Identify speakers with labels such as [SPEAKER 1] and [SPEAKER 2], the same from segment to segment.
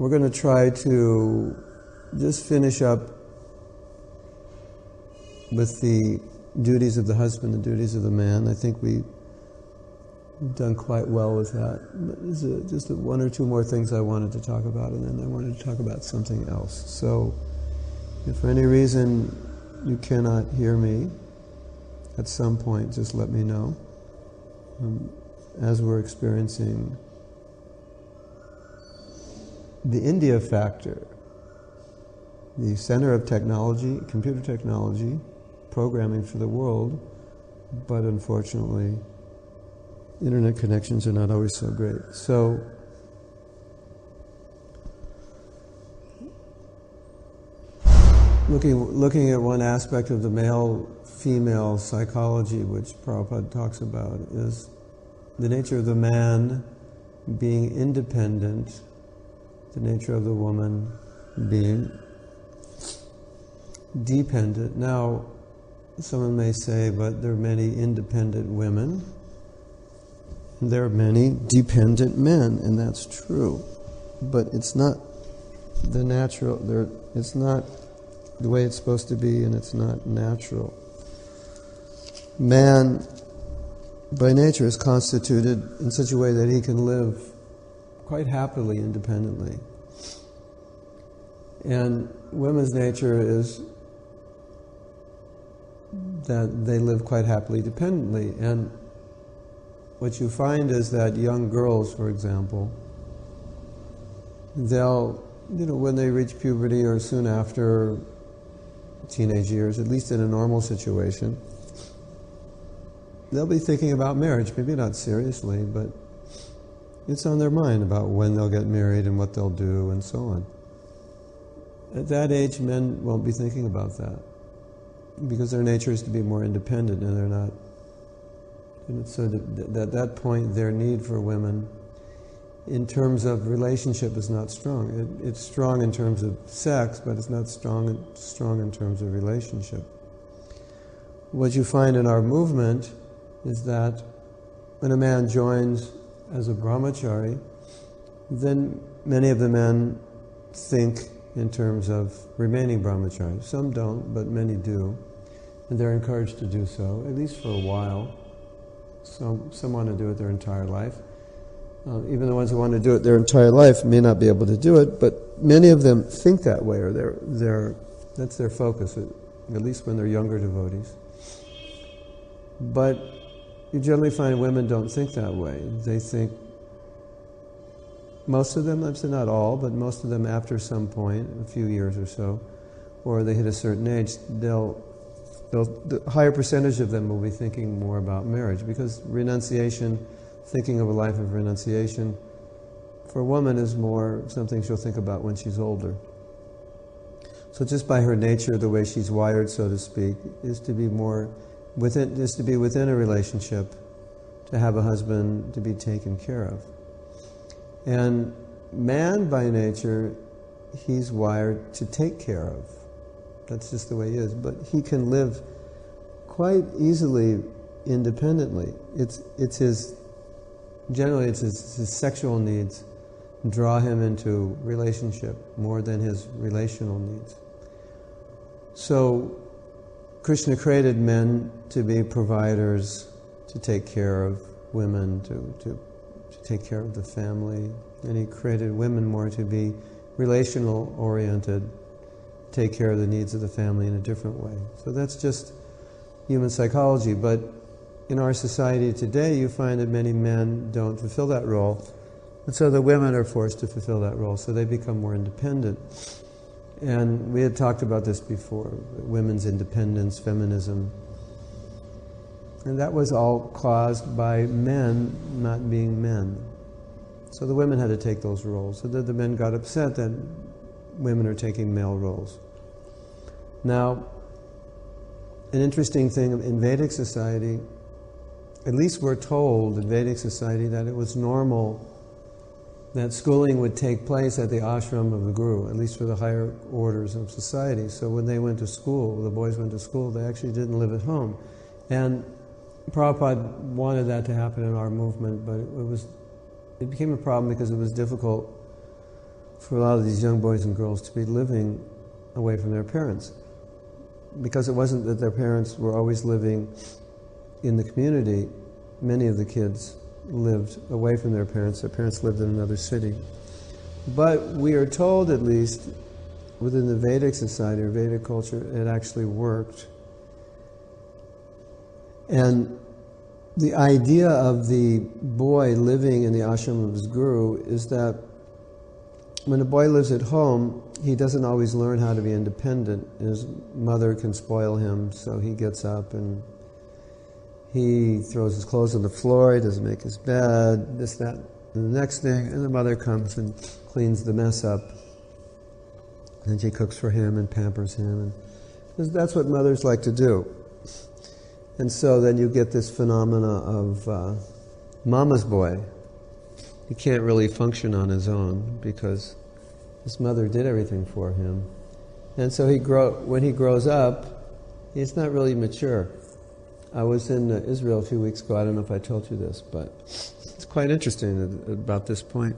[SPEAKER 1] we're going to try to just finish up with the duties of the husband, the duties of the man. I think we've done quite well with that. But there's just one or two more things I wanted to talk about, and then I wanted to talk about something else. So, if for any reason you cannot hear me at some point, just let me know. As we're experiencing the India factor, the center of technology, computer technology, programming for the world, but unfortunately, internet connections are not always so great. So, looking at one aspect of the male-female psychology, which Prabhupada talks about, is the nature of the man being independent, the nature of the woman being dependent. Now, someone may say, but there are many independent women, and there are many dependent men, and that's true. But it's not the natural, it's not the way it's supposed to be, and it's not natural. Man, by nature, is constituted in such a way that he can live quite happily independently. And women's nature is that they live quite happily dependently. And what you find is that young girls, for example, they'll, when they reach puberty or soon after teenage years, at least in a normal situation, they'll be thinking about marriage, maybe not seriously, but it's on their mind about when they'll get married and what they'll do and so on. At that age, men won't be thinking about that because their nature is to be more independent, and they're not. So at that point, their need for women in terms of relationship is not strong. It's strong in terms of sex, but it's not strong in terms of relationship. What you find in our movement is that when a man joins as a brahmachari, then many of the men think in terms of remaining brahmachari. Some don't, but many do. And they're encouraged to do so, at least for a while. Some want to do it their entire life. Even the ones who want to do it their entire life may not be able to do it, but many of them think that way, or that's their focus, at least when they're younger devotees. But you generally find women don't think that way. They think, most of them, I'd say not all, but most of them after some point, a few years or so, or they hit a certain age, the higher percentage of them will be thinking more about marriage, because renunciation, thinking of a life of renunciation, for a woman is more something she'll think about when she's older. So just by her nature, the way she's wired, so to speak, is to be within a relationship, to have a husband, to be taken care of. And man, by nature, he's wired to take care of. That's just the way he is. But he can live quite easily independently. Generally it's his sexual needs draw him into relationship more than his relational needs. So Krishna created men to be providers, to take care of women, to take care of the family, and he created women more to be relational oriented, take care of the needs of the family in a different way. So that's just human psychology. But in our society today, you find that many men don't fulfill that role, and so the women are forced to fulfill that role, so they become more independent. And we had talked about this before, women's independence, feminism. And that was all caused by men not being men. So the women had to take those roles. So that the men got upset that women are taking male roles. Now, an interesting thing in Vedic society, at least we're told in Vedic society that it was normal that schooling would take place at the ashram of the guru, at least for the higher orders of society. So when they went to school, the boys went to school, they actually didn't live at home. And Prabhupada wanted that to happen in our movement, but it became a problem because it was difficult for a lot of these young boys and girls to be living away from their parents. Because it wasn't that their parents were always living in the community, many of the kids lived away from their parents lived in another city. But we are told, at least, within the Vedic society or Vedic culture, it actually worked. And the idea of the boy living in the ashram of his guru is that when a boy lives at home, he doesn't always learn how to be independent. His mother can spoil him, so he gets up and he throws his clothes on the floor, he doesn't make his bed, this, that, and the next thing, and the mother comes and cleans the mess up. And she cooks for him and pampers him. And that's what mothers like to do. And so then you get this phenomena of mama's boy. He can't really function on his own because his mother did everything for him. And so when he grows up, he's not really mature. I was in Israel a few weeks ago. I don't know if I told you this, but it's quite interesting about this point.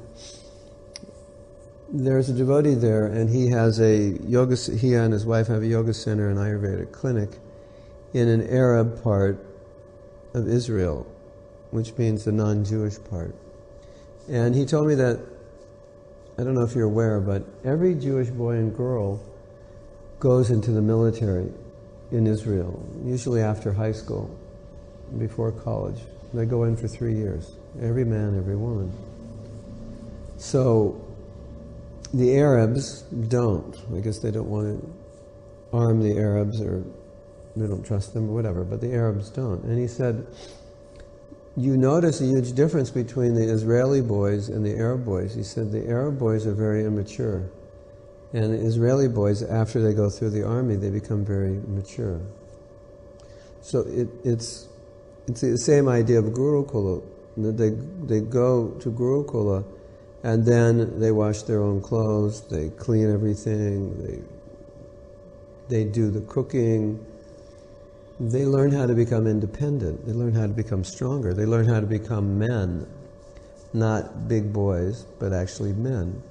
[SPEAKER 1] There's a devotee there, and he and his wife have a yoga center and Ayurvedic clinic in an Arab part of Israel, which means the non-Jewish part. And he told me that, I don't know if you're aware, but every Jewish boy and girl goes into the military in Israel, usually after high school, before college. They go in for 3 years, every man, every woman. So the Arabs don't. I guess they don't want to arm the Arabs, or they don't trust them or whatever, but the Arabs don't. And he said, you notice a huge difference between the Israeli boys and the Arab boys. He said the Arab boys are very immature. And the Israeli boys, after they go through the army, they become very mature. So it's the same idea of Gurukula. They go to Gurukula, and then they wash their own clothes, they clean everything, they do the cooking. They learn how to become independent. They learn how to become stronger. They learn how to become men, not big boys, but actually men.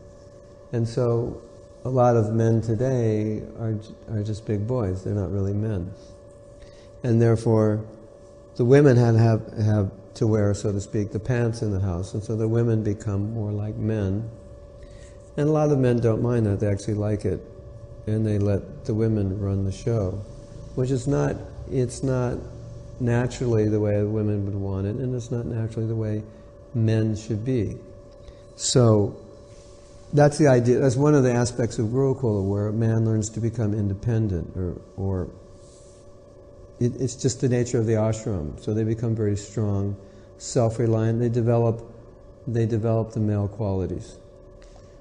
[SPEAKER 1] And so a lot of men today are just big boys. They're not really men. And therefore, the women have to wear, so to speak, the pants in the house. And so the women become more like men. And a lot of men don't mind that. They actually like it. And they let the women run the show, which is not, it's not naturally the way women would want it, and it's not naturally the way men should be. So that's the idea. That's one of the aspects of Gurukula, where a man learns to become independent, or it's just the nature of the ashram. So they become very strong, self-reliant. They develop the male qualities.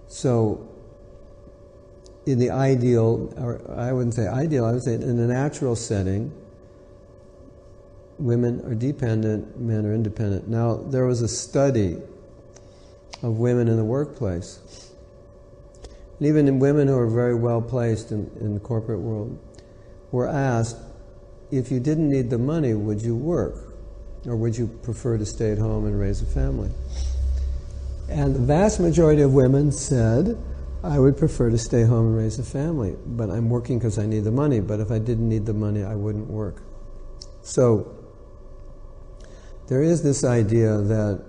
[SPEAKER 1] So in the ideal, or I wouldn't say ideal, I would say in a natural setting, women are dependent, men are independent. Now, there was a study of women in the workplace. And even in women who are very well placed in the corporate world were asked, if you didn't need the money, would you work? Or would you prefer to stay at home and raise a family? And the vast majority of women said, I would prefer to stay home and raise a family, but I'm working because I need the money. But if I didn't need the money, I wouldn't work. So there is this idea that,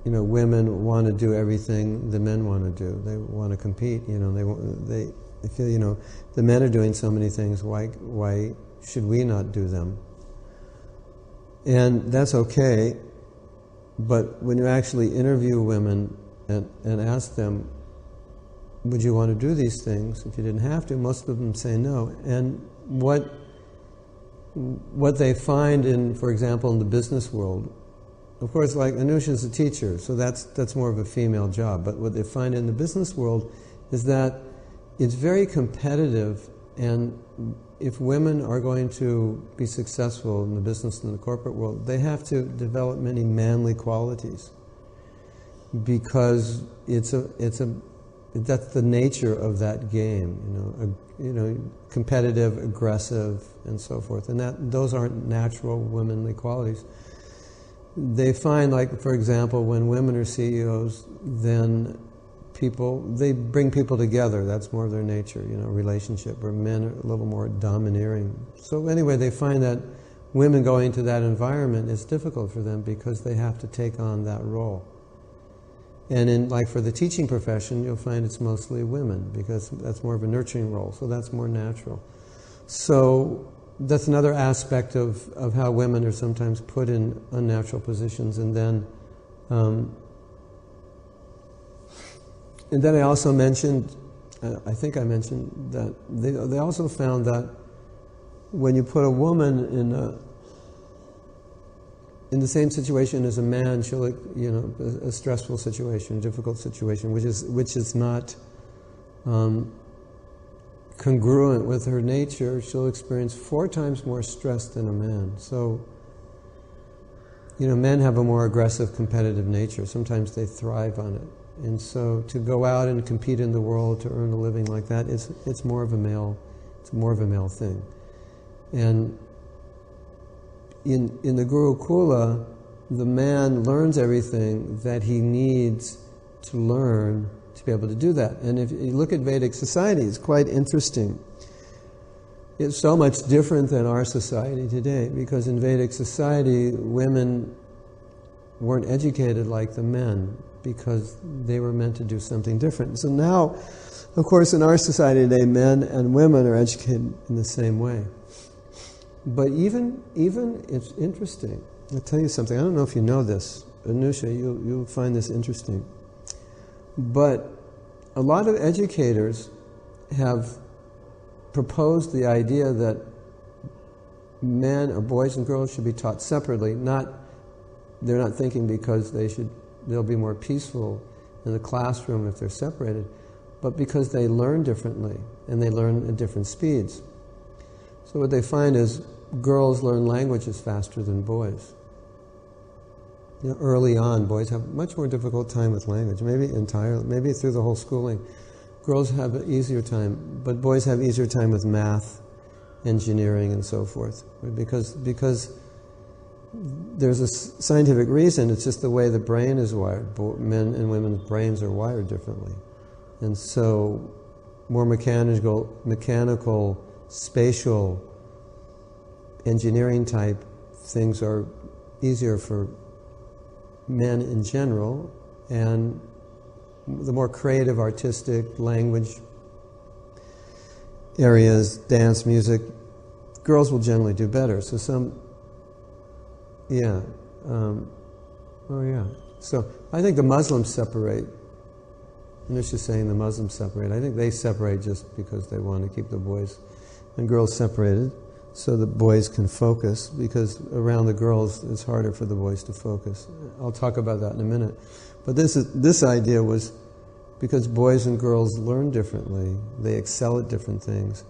[SPEAKER 1] women want to do everything the men want to do. They want to compete. They feel, the men are doing so many things. Why should we not do them? And that's okay. But when you actually interview women and ask them, would you want to do these things if you didn't have to? Most of them say no. And what they find in, for example, in the business world, of course, like Anusha's a teacher, so that's more of a female job. But what they find in the business world is that it's very competitive, and if women are going to be successful in the business and the corporate world, they have to develop many manly qualities, because that's the nature of that game, competitive, aggressive, and so forth. And those aren't natural womanly qualities. They find, like, for example, when women are CEOs, then people, they bring people together. That's more of their nature, relationship, where men are a little more domineering. So anyway, they find that women going into that environment is difficult for them because they have to take on that role. And for the teaching profession, you'll find it's mostly women because that's more of a nurturing role, so that's more natural. So that's another aspect of how women are sometimes put in unnatural positions. And then I also mentioned, I think I mentioned that they also found that when you put a woman in the same situation as a man, she'll, a stressful situation, a difficult situation, which is not congruent with her nature, she'll experience 4 times more stress than a man. So, men have a more aggressive, competitive nature. Sometimes they thrive on it. And so to go out and compete in the world to earn a living like that, it's more of a male thing. And in the Gurukula, the man learns everything that he needs to learn to be able to do that. And if you look at Vedic society, it's quite interesting. It's so much different than our society today, because in Vedic society, women weren't educated like the men, because they were meant to do something different. So now, of course, in our society today, men and women are educated in the same way. But even it's interesting. I'll tell you something. I don't know if you know this, Anusha. You'll find this interesting. But a lot of educators have proposed the idea that men, or boys and girls, should be taught separately. They're not thinking because they'll be more peaceful in the classroom if they're separated, but because they learn differently and they learn at different speeds. So what they find is girls learn languages faster than boys. Early on, boys have much more difficult time with language, maybe through the whole schooling. Girls have an easier time, but boys have easier time with math, engineering, and so forth. Because there's a scientific reason, it's just the way the brain is wired. Men and women's brains are wired differently. And so more mechanical, spatial, engineering type things are easier for men in general, and the more creative, artistic, language areas, dance, music, girls will generally do better. So So I think the Muslims separate. Anush is saying the Muslims separate. I think they separate just because they want to keep the boys and girls separated, so the boys can focus, because around the girls it's harder for the boys to focus. I'll talk about that in a minute. But this idea was because boys and girls learn differently, they excel at different things.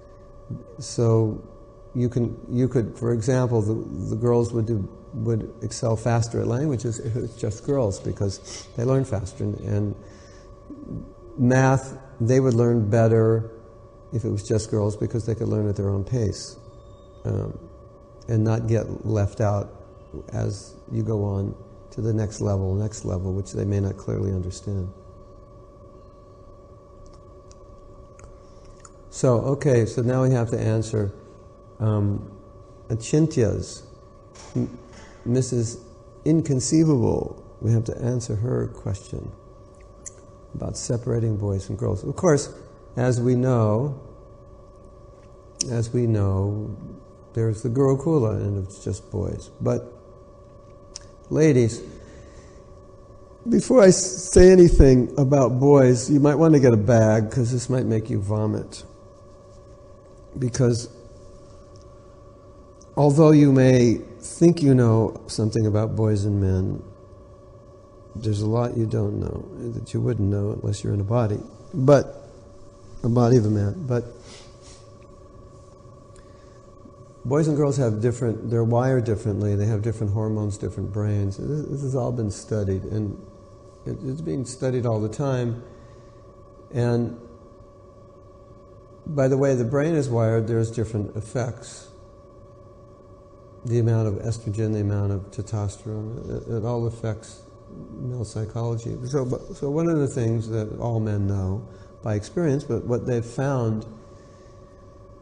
[SPEAKER 1] So you could, for example, the girls would excel faster at languages if it's just girls, because they learn faster. And math, they would learn better if it was just girls, because they could learn at their own pace. And not get left out as you go on to the next level, which they may not clearly understand. So now we have to answer Achintya's, Mrs. Inconceivable. We have to answer her question about separating boys and girls. Of course, as we know, there's the Gurukula, and it's just boys. But, ladies, before I say anything about boys, you might want to get a bag, because this might make you vomit. Because although you may think you know something about boys and men, there's a lot you don't know, that you wouldn't know unless you're in a body of a man. But boys and girls they're wired differently, they have different hormones, different brains. This has all been studied, and it's being studied all the time. And by the way the brain is wired, there's different effects. The amount of estrogen, the amount of testosterone, it all affects male psychology. So one of the things that all men know by experience, but what they've found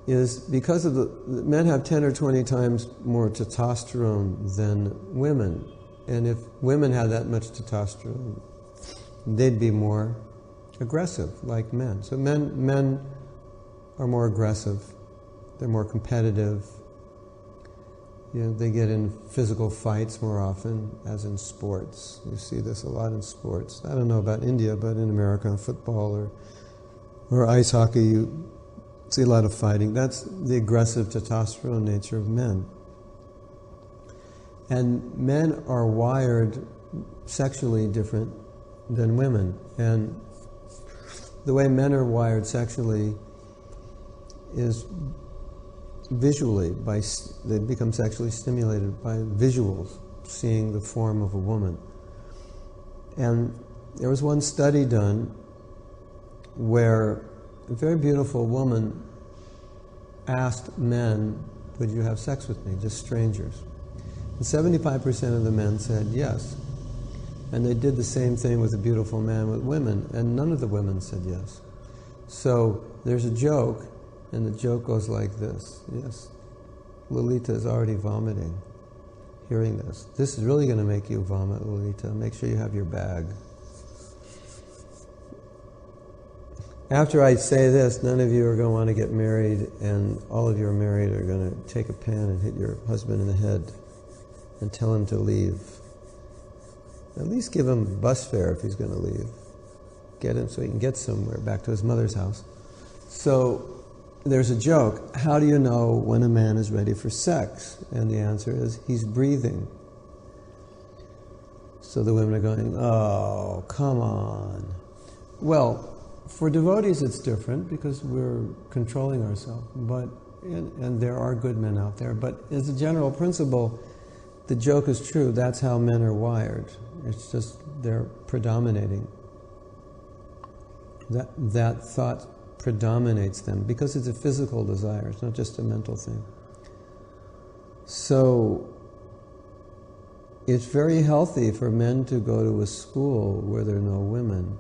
[SPEAKER 1] is because of the men have 10 or 20 times more testosterone than women. And if women had that much testosterone, they'd be more aggressive, like men. So men are more aggressive. They're more competitive. You know, they get in physical fights more often, as in sports. You see this a lot in sports. I don't know about India, but in America, football or ice hockey, you see a lot of fighting. That's the aggressive testosterone nature of men. And men are wired sexually different than women. And the way men are wired sexually is visually. They become sexually stimulated by visuals, seeing the form of a woman. And there was one study done where a very beautiful woman asked men, "Would you have sex with me?" Just strangers. And 75% of the men said yes. And they did the same thing with a beautiful man with women, and none of the women said yes. So there's a joke, and the joke goes like this. Yes, Lolita is already vomiting, hearing this. This is really going to make you vomit, Lolita. Make sure you have your bag. After I say this, none of you are going to want to get married, and all of you are married are going to take a pen and hit your husband in the head and tell him to leave. At least give him bus fare if he's going to leave. Get him so he can get somewhere, back to his mother's house. So there's a joke. How do you know when a man is ready for sex? And the answer is, he's breathing. So the women are going, oh, come on. Well, for devotees it's different because we're controlling ourselves. And there are good men out there. But as a general principle, the joke is true. That's how men are wired. It's just they're predominating. That thought predominates them because it's a physical desire. It's not just a mental thing. So it's very healthy for men to go to a school where there are no women.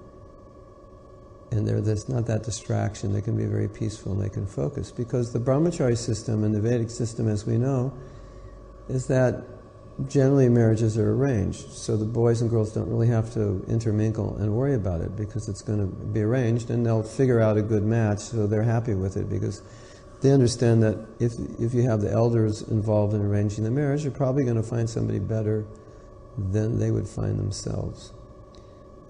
[SPEAKER 1] And there's not that distraction. They can be very peaceful and they can focus. Because the brahmachari system and the Vedic system, as we know, is that generally marriages are arranged. So the boys and girls don't really have to intermingle and worry about it because it's going to be arranged, and they'll figure out a good match so they're happy with it because they understand that if you have the elders involved in arranging the marriage, you're probably going to find somebody better than they would find themselves.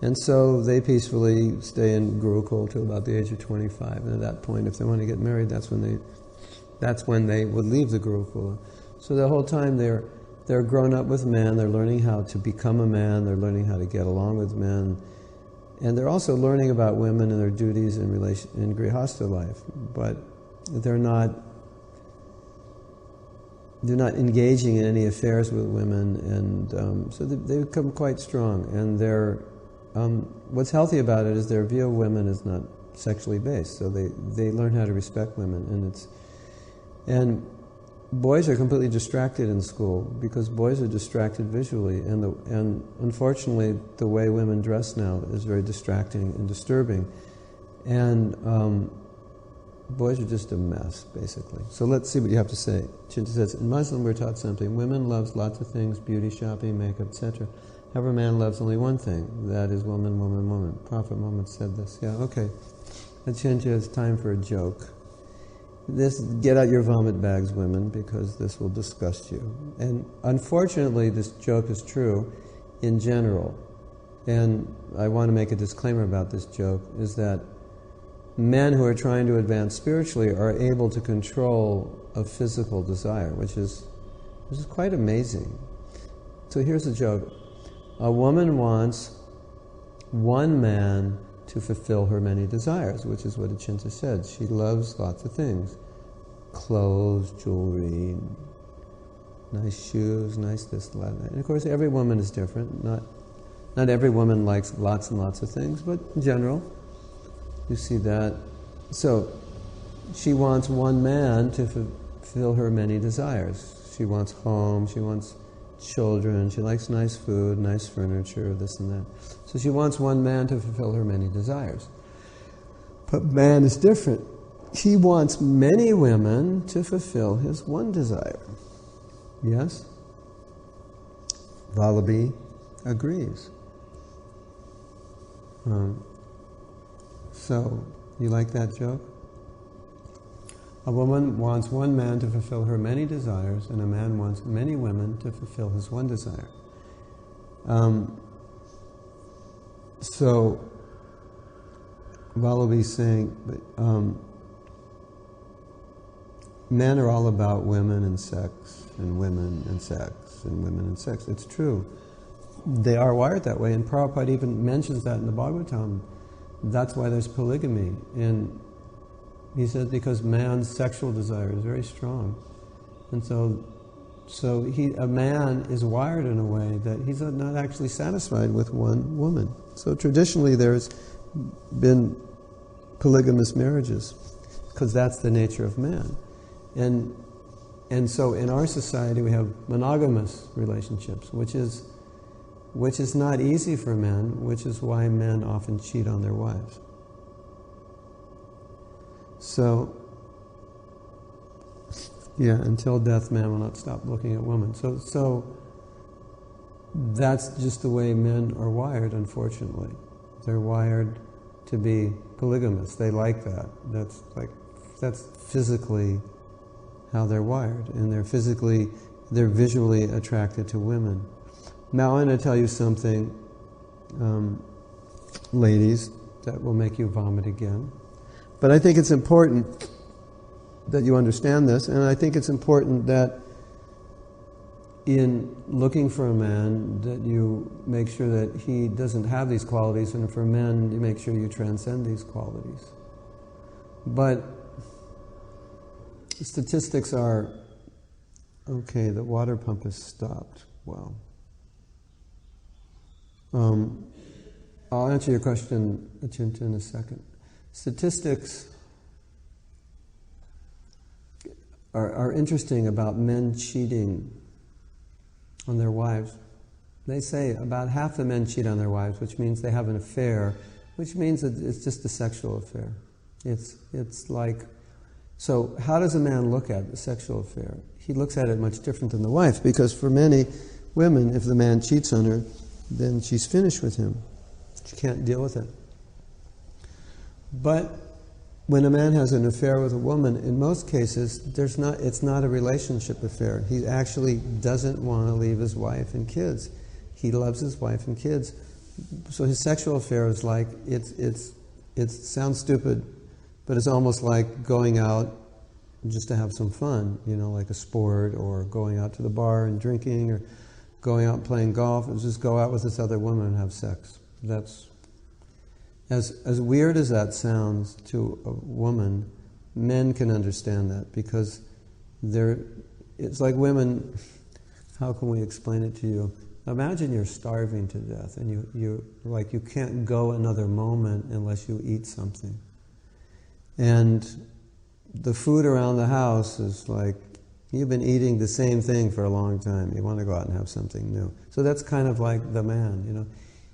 [SPEAKER 1] And so they peacefully stay in Gurukul till about the age of 25, and at that point, if they want to get married, that's when they would leave the Gurukula. So the whole time they're grown up with men, they're learning how to become a man, they're learning how to get along with men, and they're also learning about women and their duties in Grihastha life, but they're not engaging in any affairs with women, and so they become quite strong, and what's healthy about it is their view of women is not sexually based, so they learn how to respect women, and boys are completely distracted in school because boys are distracted visually, and unfortunately the way women dress now is very distracting and disturbing, and boys are just a mess, basically. So let's see what you have to say. Chinta says, in Muslim we're taught something. Women loves lots of things, beauty, shopping, makeup, etc. However, man loves only one thing, that is woman, woman, woman. Prophet Muhammad said this. Yeah, okay. Chinta, it's time for a joke. Get out your vomit bags, women, because this will disgust you. And unfortunately, this joke is true in general. And I want to make a disclaimer about this joke, is that men who are trying to advance spiritually are able to control a physical desire, which is quite amazing. So here's the joke. A woman wants one man to fulfill her many desires, which is what Achinta said. She loves lots of things. Clothes, jewelry, nice shoes, nice this, that. And of course every woman is different. Not every woman likes lots and lots of things, but in general, you see that. So she wants one man to fulfill her many desires. She wants home, she wants children, she likes nice food, nice furniture, this and that. So she wants one man to fulfill her many desires. But man is different. He wants many women to fulfill his one desire. Yes? Vallabhi agrees. So, you like that joke? A woman wants one man to fulfill her many desires, and a man wants many women to fulfill his one desire. So, Vallabhi is saying that men are all about women and sex, and women and sex, and women and sex. It's true. They are wired that way, and Prabhupada even mentions that in the Bhagavatam. That's why there's polygamy. And he says because man's sexual desire is very strong. And so a man is wired in a way that he's not actually satisfied with one woman. So traditionally there's been polygamous marriages, because that's the nature of man. And so in our society we have monogamous relationships, which is not easy for men, which is why men often cheat on their wives. So, yeah, until death man will not stop looking at women. So that's just the way men are wired, unfortunately. They're wired to be polygamous. They like that. That's physically how they're wired, and they're visually attracted to women. Now I'm going to tell you something, ladies, that will make you vomit again. But I think it's important that you understand this, and I think it's important that in looking for a man that you make sure that he doesn't have these qualities, and for men you make sure you transcend these qualities. But statistics are, okay, the water pump is stopped. Wow. I'll answer your question, Achinta, in a second. Statistics are interesting about men cheating on their wives. They say about half the men cheat on their wives, which means they have an affair, which means that it's just a sexual affair. It's like, so how does a man look at the sexual affair? He looks at it much different than the wife, because for many women, if the man cheats on her, then she's finished with him. She can't deal with it. But when a man has an affair with a woman, in most cases, it's not a relationship affair. He actually doesn't want to leave his wife and kids. He loves his wife and kids. So his sexual affair is like, it sounds stupid, but it's almost like going out just to have some fun, like a sport, or going out to the bar and drinking, or going out and playing golf, and just go out with this other woman and have sex. That's, as weird as that sounds to a woman, men can understand that, because it's like women, how can we explain it to you? Imagine you're starving to death, and you can't go another moment unless you eat something. And the food around the house is like, you've been eating the same thing for a long time. You want to go out and have something new. So that's kind of like the man,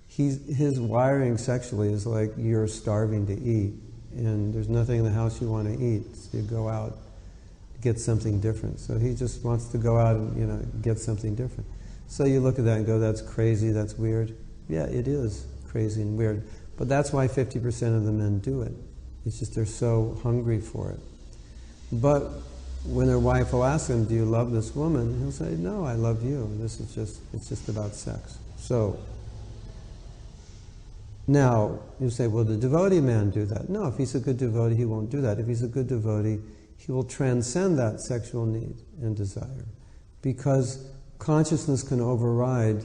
[SPEAKER 1] His wiring sexually is like you're starving to eat, and there's nothing in the house you want to eat. So you go out, get something different. So he just wants to go out and get something different. So you look at that and go, that's crazy, that's weird. Yeah, it is crazy and weird. But that's why 50% of the men do it. It's just they're so hungry for it. But when their wife will ask him, do you love this woman? He'll say, no, I love you. It's just about sex. So, now, you say, well, the devotee man do that. No, if he's a good devotee, he won't do that. If he's a good devotee, he will transcend that sexual need and desire. Because consciousness can override,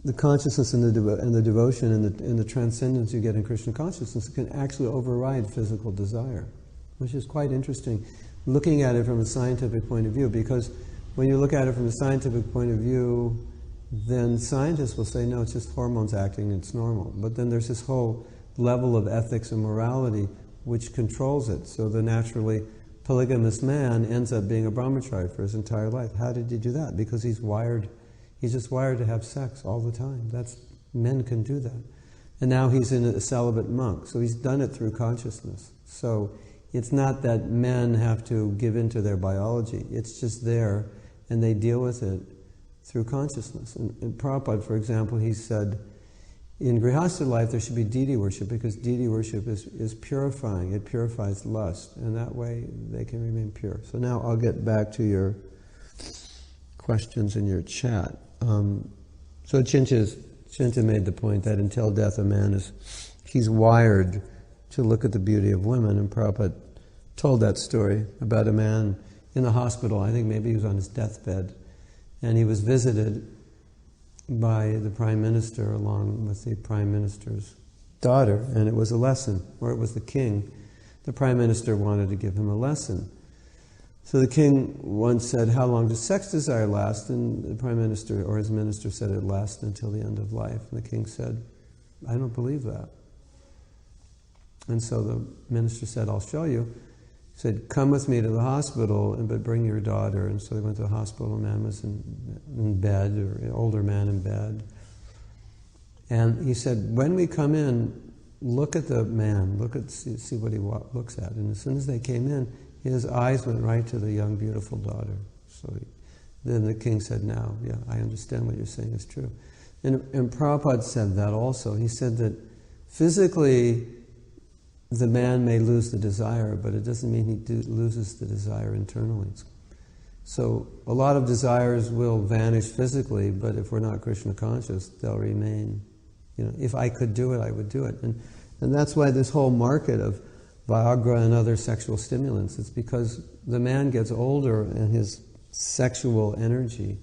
[SPEAKER 1] the consciousness and the devotion and the transcendence you get in Krishna consciousness can actually override physical desire, which is quite interesting, looking at it from a scientific point of view. Because when you look at it from a scientific point of view, then scientists will say, no, it's just hormones acting, it's normal. But then there's this whole level of ethics and morality which controls it. So naturally, polygamous man ends up being a brahmachari for his entire life. How did he do that? Because he's just wired to have sex all the time. Men can do that. And now he's in a celibate monk, so he's done it through consciousness. So it's not that men have to give into their biology, it's just there, and they deal with it through consciousness. And Prabhupada, for example, he said, in Grihastha life there should be deity worship, because deity worship is purifying, it purifies lust, and that way they can remain pure. So now I'll get back to your questions in your chat. So Chinta made the point that until death a man he's wired to look at the beauty of women, and Prabhupada told that story about a man in the hospital. I think maybe he was on his deathbed, and he was visited by the Prime Minister along with the Prime Minister's daughter, and it was a lesson, or it was the king. The Prime Minister wanted to give him a lesson. So the king once said, "How long does sex desire last?" And the Prime Minister or his minister said it lasts until the end of life. And the king said, "I don't believe that." And so the minister said, "I'll show you." He said, "Come with me to the hospital, but bring your daughter." And so they went to the hospital. A man was in bed, or an older man in bed. And he said, "When we come in, look at the man, see what he looks at." And as soon as they came in, his eyes went right to the young, beautiful daughter. So then the king said, "Now, yeah, I understand what you're saying is true." And Prabhupada said that also. He said that physically the man may lose the desire, but it doesn't mean he loses the desire internally. So a lot of desires will vanish physically, but if we're not Krishna conscious, they'll remain. If I could do it, I would do it. And that's why this whole market of Viagra and other sexual stimulants, it's because the man gets older and his sexual energy,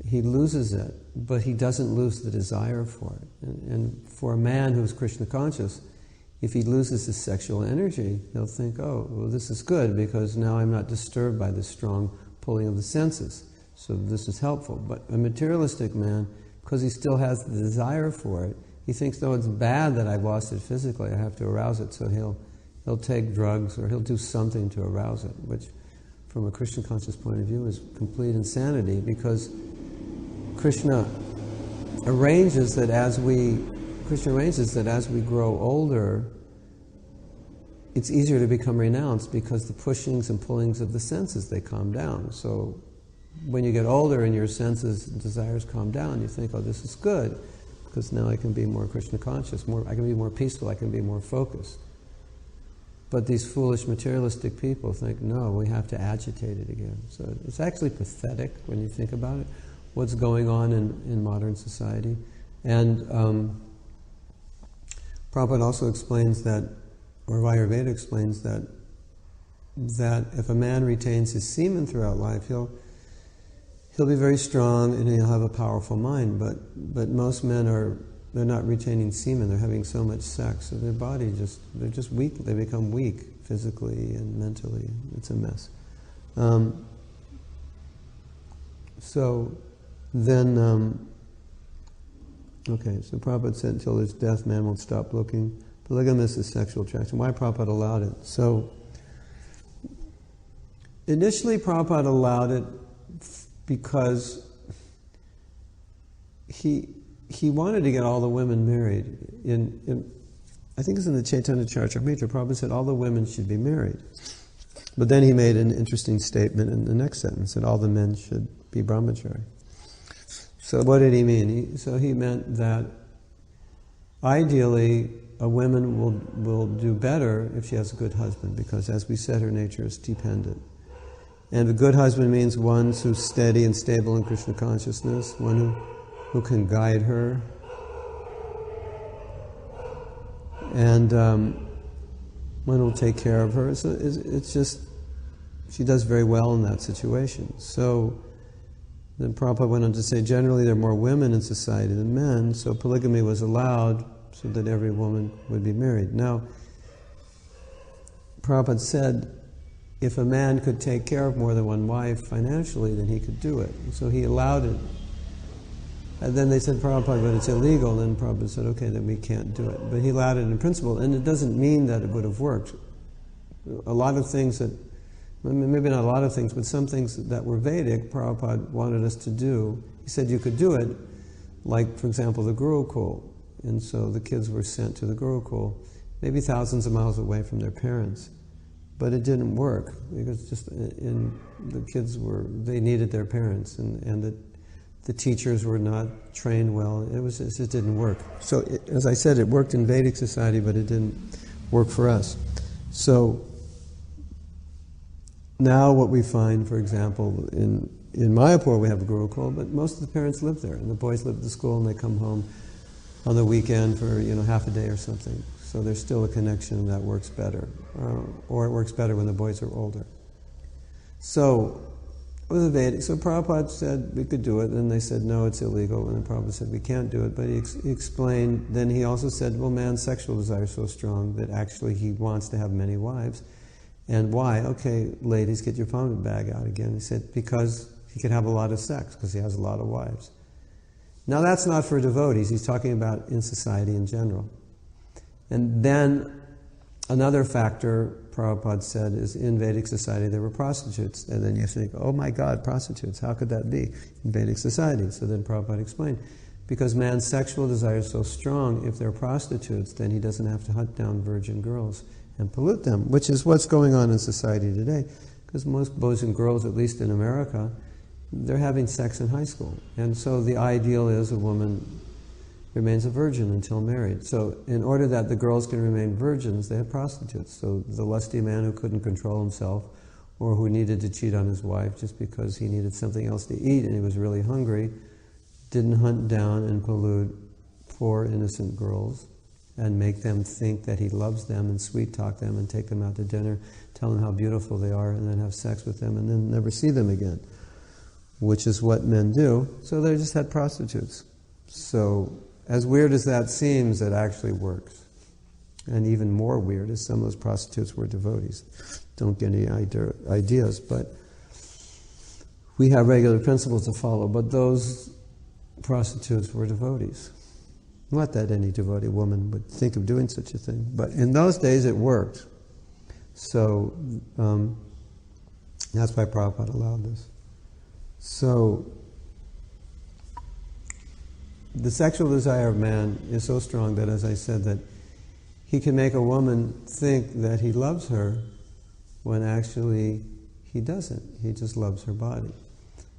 [SPEAKER 1] he loses it, but he doesn't lose the desire for it. And for a man who's Krishna conscious, if he loses his sexual energy, he'll think, "Oh, well, this is good, because now I'm not disturbed by the strong pulling of the senses. So this is helpful." But a materialistic man, because he still has the desire for it, he thinks, "No, it's bad that I've lost it physically, I have to arouse it." So he'll take drugs, or he'll do something to arouse it, which from a Krishna conscious point of view is complete insanity, because Krishna arranges that as we grow older, it's easier to become renounced, because the pushings and pullings of the senses, they calm down. So when you get older and your senses and desires calm down, you think, "Oh, this is good, because now I can be more Krishna conscious, I can be more peaceful, I can be more focused." But these foolish materialistic people think, "No, we have to agitate it again." So it's actually pathetic when you think about it, what's going on in modern society. And Prabhupada also explains that, or Ayurveda explains that if a man retains his semen throughout life, he'll be very strong and he'll have a powerful mind. But most men they're not retaining semen. They're having so much sex, so their body they're just weak. They become weak physically and mentally. It's a mess. So then. Okay, so Prabhupada said until there's death, man won't stop looking. Polygamous is sexual attraction. Why Prabhupada allowed it? So, initially Prabhupada allowed it because he wanted to get all the women married. I think it's in the Chaitanya Charitamrita, Prabhupada said all the women should be married. But then he made an interesting statement in the next sentence, that all the men should be brahmachari. So what did he mean? He meant that ideally a woman will do better if she has a good husband, because as we said, her nature is dependent. And a good husband means one who's steady and stable in Krishna consciousness, one who can guide her, and one who will take care of her. So it's just, she does very well in that situation. So then Prabhupada went on to say, generally there are more women in society than men, so polygamy was allowed so that every woman would be married. Now, Prabhupada said, if a man could take care of more than one wife financially, then he could do it. So he allowed it. And then they said, Prabhupada, but it's illegal. Then Prabhupada said, okay, then we can't do it. But he allowed it in principle, and it doesn't mean that it would have worked. A lot of things that, maybe not a lot of things, but some things that were Vedic, Prabhupada wanted us to do. He said you could do it, like, for example, the Gurukul. And so the kids were sent to the Gurukul, maybe thousands of miles away from their parents. But it didn't work, because the kids they needed their parents, and the teachers were not trained well. It just didn't work. So, as I said, it worked in Vedic society, but it didn't work for us. So, now what we find, for example, in Mayapur we have a Gurukul, but most of the parents live there, and the boys live at the school, and they come home on the weekend for half a day or something. So there's still a connection that works better, or it works better when the boys are older. So with the Vedic, so Prabhupada said we could do it, and they said no, it's illegal, and then Prabhupada said we can't do it, but he explained. Then he also said, well, man's sexual desire is so strong that actually he wants to have many wives. And why? Okay, ladies, get your vomit bag out again. He said because he could have a lot of sex, because he has a lot of wives. Now that's not for devotees, he's talking about in society in general. And then another factor, Prabhupada said, is in Vedic society there were prostitutes. And then you think, oh my God, prostitutes, how could that be in Vedic society? So then Prabhupada explained, because man's sexual desire is so strong, if they're prostitutes, then he doesn't have to hunt down virgin girls and pollute them, which is what's going on in society today. Because most boys and girls, at least in America, they're having sex in high school. And so the ideal is a woman remains a virgin until married. So in order that the girls can remain virgins, they have prostitutes. So the lusty man who couldn't control himself, or who needed to cheat on his wife just because he needed something else to eat and he was really hungry, didn't hunt down and pollute poor innocent girls and make them think that he loves them and sweet talk them and take them out to dinner, tell them how beautiful they are, and then have sex with them and then never see them again, which is what men do. So they just had prostitutes. So as weird as that seems, it actually works. And even more weird is some of those prostitutes were devotees. Don't get any ideas, but we have regular principles to follow, but those prostitutes were devotees. Not that any devotee woman would think of doing such a thing, but in those days it worked. So that's why Prabhupada allowed this. So the sexual desire of man is so strong that, as I said, that he can make a woman think that he loves her when actually he doesn't. He just loves her body.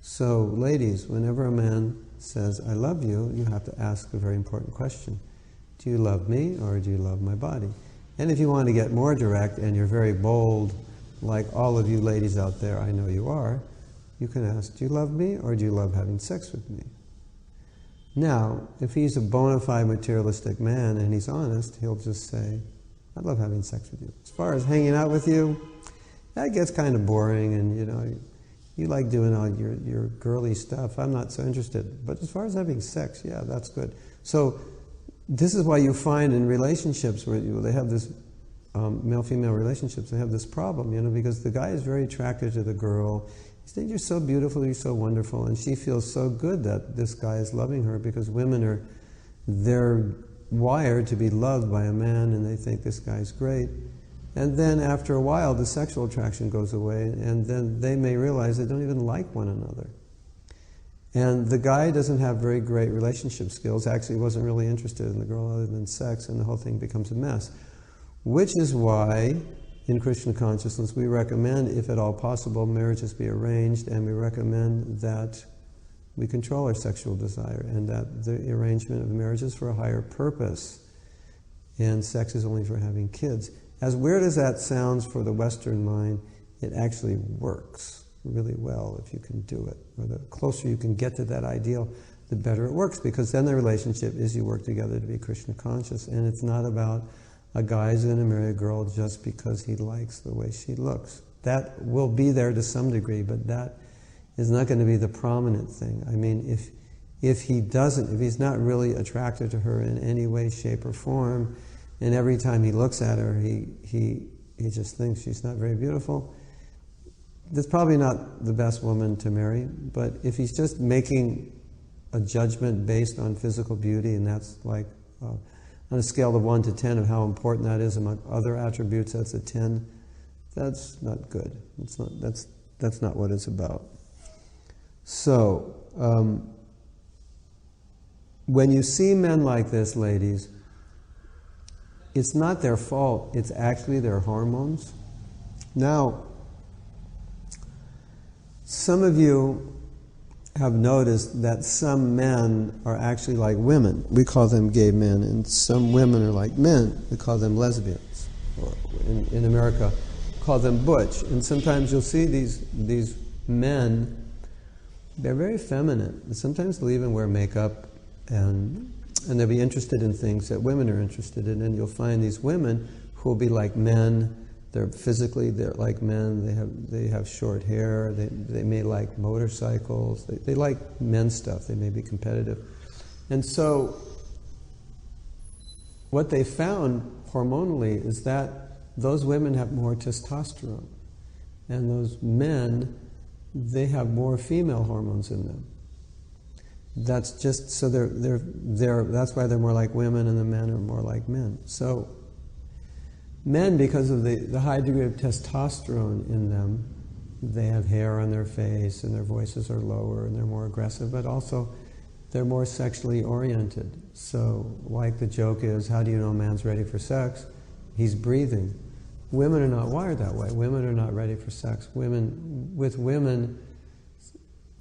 [SPEAKER 1] So, ladies, whenever a man says, I love you, you have to ask a very important question. Do you love me or do you love my body? And if you want to get more direct and you're very bold, like all of you ladies out there, I know you are, you can ask, do you love me or do you love having sex with me? Now, if he's a bona fide materialistic man and he's honest, he'll just say, I love having sex with you. As far as hanging out with you, that gets kind of boring, and you like doing all your girly stuff. I'm not so interested. But as far as having sex, yeah, that's good. So this is why you find in relationships where they have this male-female relationships, they have this problem, because the guy is very attracted to the girl. He thinks you're so beautiful, you're so wonderful, and she feels so good that this guy is loving her, because women they're wired to be loved by a man, and they think this guy's great. And then after a while, the sexual attraction goes away, and then they may realize they don't even like one another. And the guy doesn't have very great relationship skills, actually wasn't really interested in the girl other than sex, and the whole thing becomes a mess. Which is why, in Krishna consciousness, we recommend, if at all possible, marriages be arranged, and we recommend that we control our sexual desire, and that the arrangement of marriage is for a higher purpose, and sex is only for having kids. As weird as that sounds for the Western mind, it actually works really well if you can do it. Or the closer you can get to that ideal, the better it works, because then the relationship is you work together to be Krishna conscious, and it's not about a guy's going to marry a girl just because he likes the way she looks. That will be there to some degree, but that is not going to be the prominent thing. I mean, if he's not really attracted to her in any way, shape, or form, and every time he looks at her, he just thinks she's not very beautiful, that's probably not the best woman to marry. But if he's just making a judgment based on physical beauty, and that's like on a scale of 1 to 10 of how important that is among other attributes, that's a 10, That's not good. That's not what it's about. So, when you see men like this, ladies, it's not their fault, it's actually their hormones. Now, some of you have noticed that some men are actually like women. We call them gay men, and some women are like men. We call them lesbians. Or in America, call them butch. And sometimes you'll see these men, they're very feminine. And sometimes they'll even wear makeup, and they'll be interested in things that women are interested in. And you'll find these women who will be like men. They're like men. They have short hair. They may like motorcycles. They like men stuff. They may be competitive. And so what they found hormonally is that those women have more testosterone, and those men, they have more female hormones in them. That's just so that's why they're more like women, and the men are more like men. So men, because of the high degree of testosterone in them, they have hair on their face, and their voices are lower, and they're more aggressive, but also they're more sexually oriented. So, like the joke is, how do you know a man's ready for sex? He's breathing. Women are not wired that way. Women are not ready for sex. With women,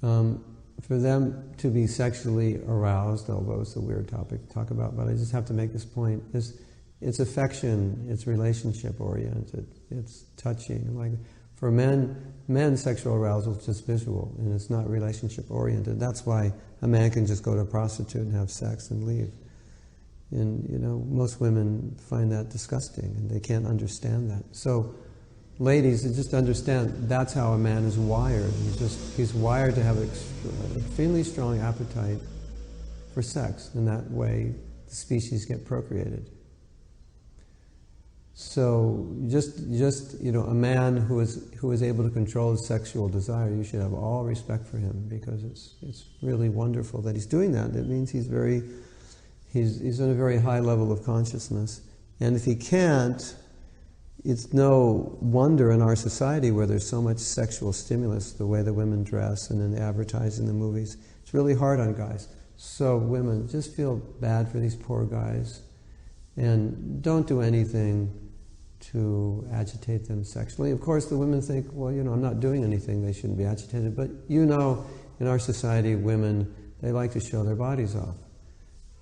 [SPEAKER 1] for them to be sexually aroused, although it's a weird topic to talk about, but I just have to make this point, is it's affection, it's relationship oriented, it's touching. Like for men sexual arousal is just visual, and it's not relationship oriented. That's why a man can just go to a prostitute and have sex and leave. And most women find that disgusting, and they can't understand that. So, ladies, just understand that's how a man is wired. He's wired to have an extremely strong appetite for sex, and that way the species get procreated. So just a man who is able to control his sexual desire, you should have all respect for him, because it's really wonderful that he's doing that. It means he's on a very high level of consciousness. And if he can't, it's no wonder in our society where there's so much sexual stimulus, the way the women dress and in the advertising, the movies. It's really hard on guys. So women, just feel bad for these poor guys, and don't do anything to agitate them sexually. Of course, the women think, well, I'm not doing anything, they shouldn't be agitated. But in our society, women, they like to show their bodies off.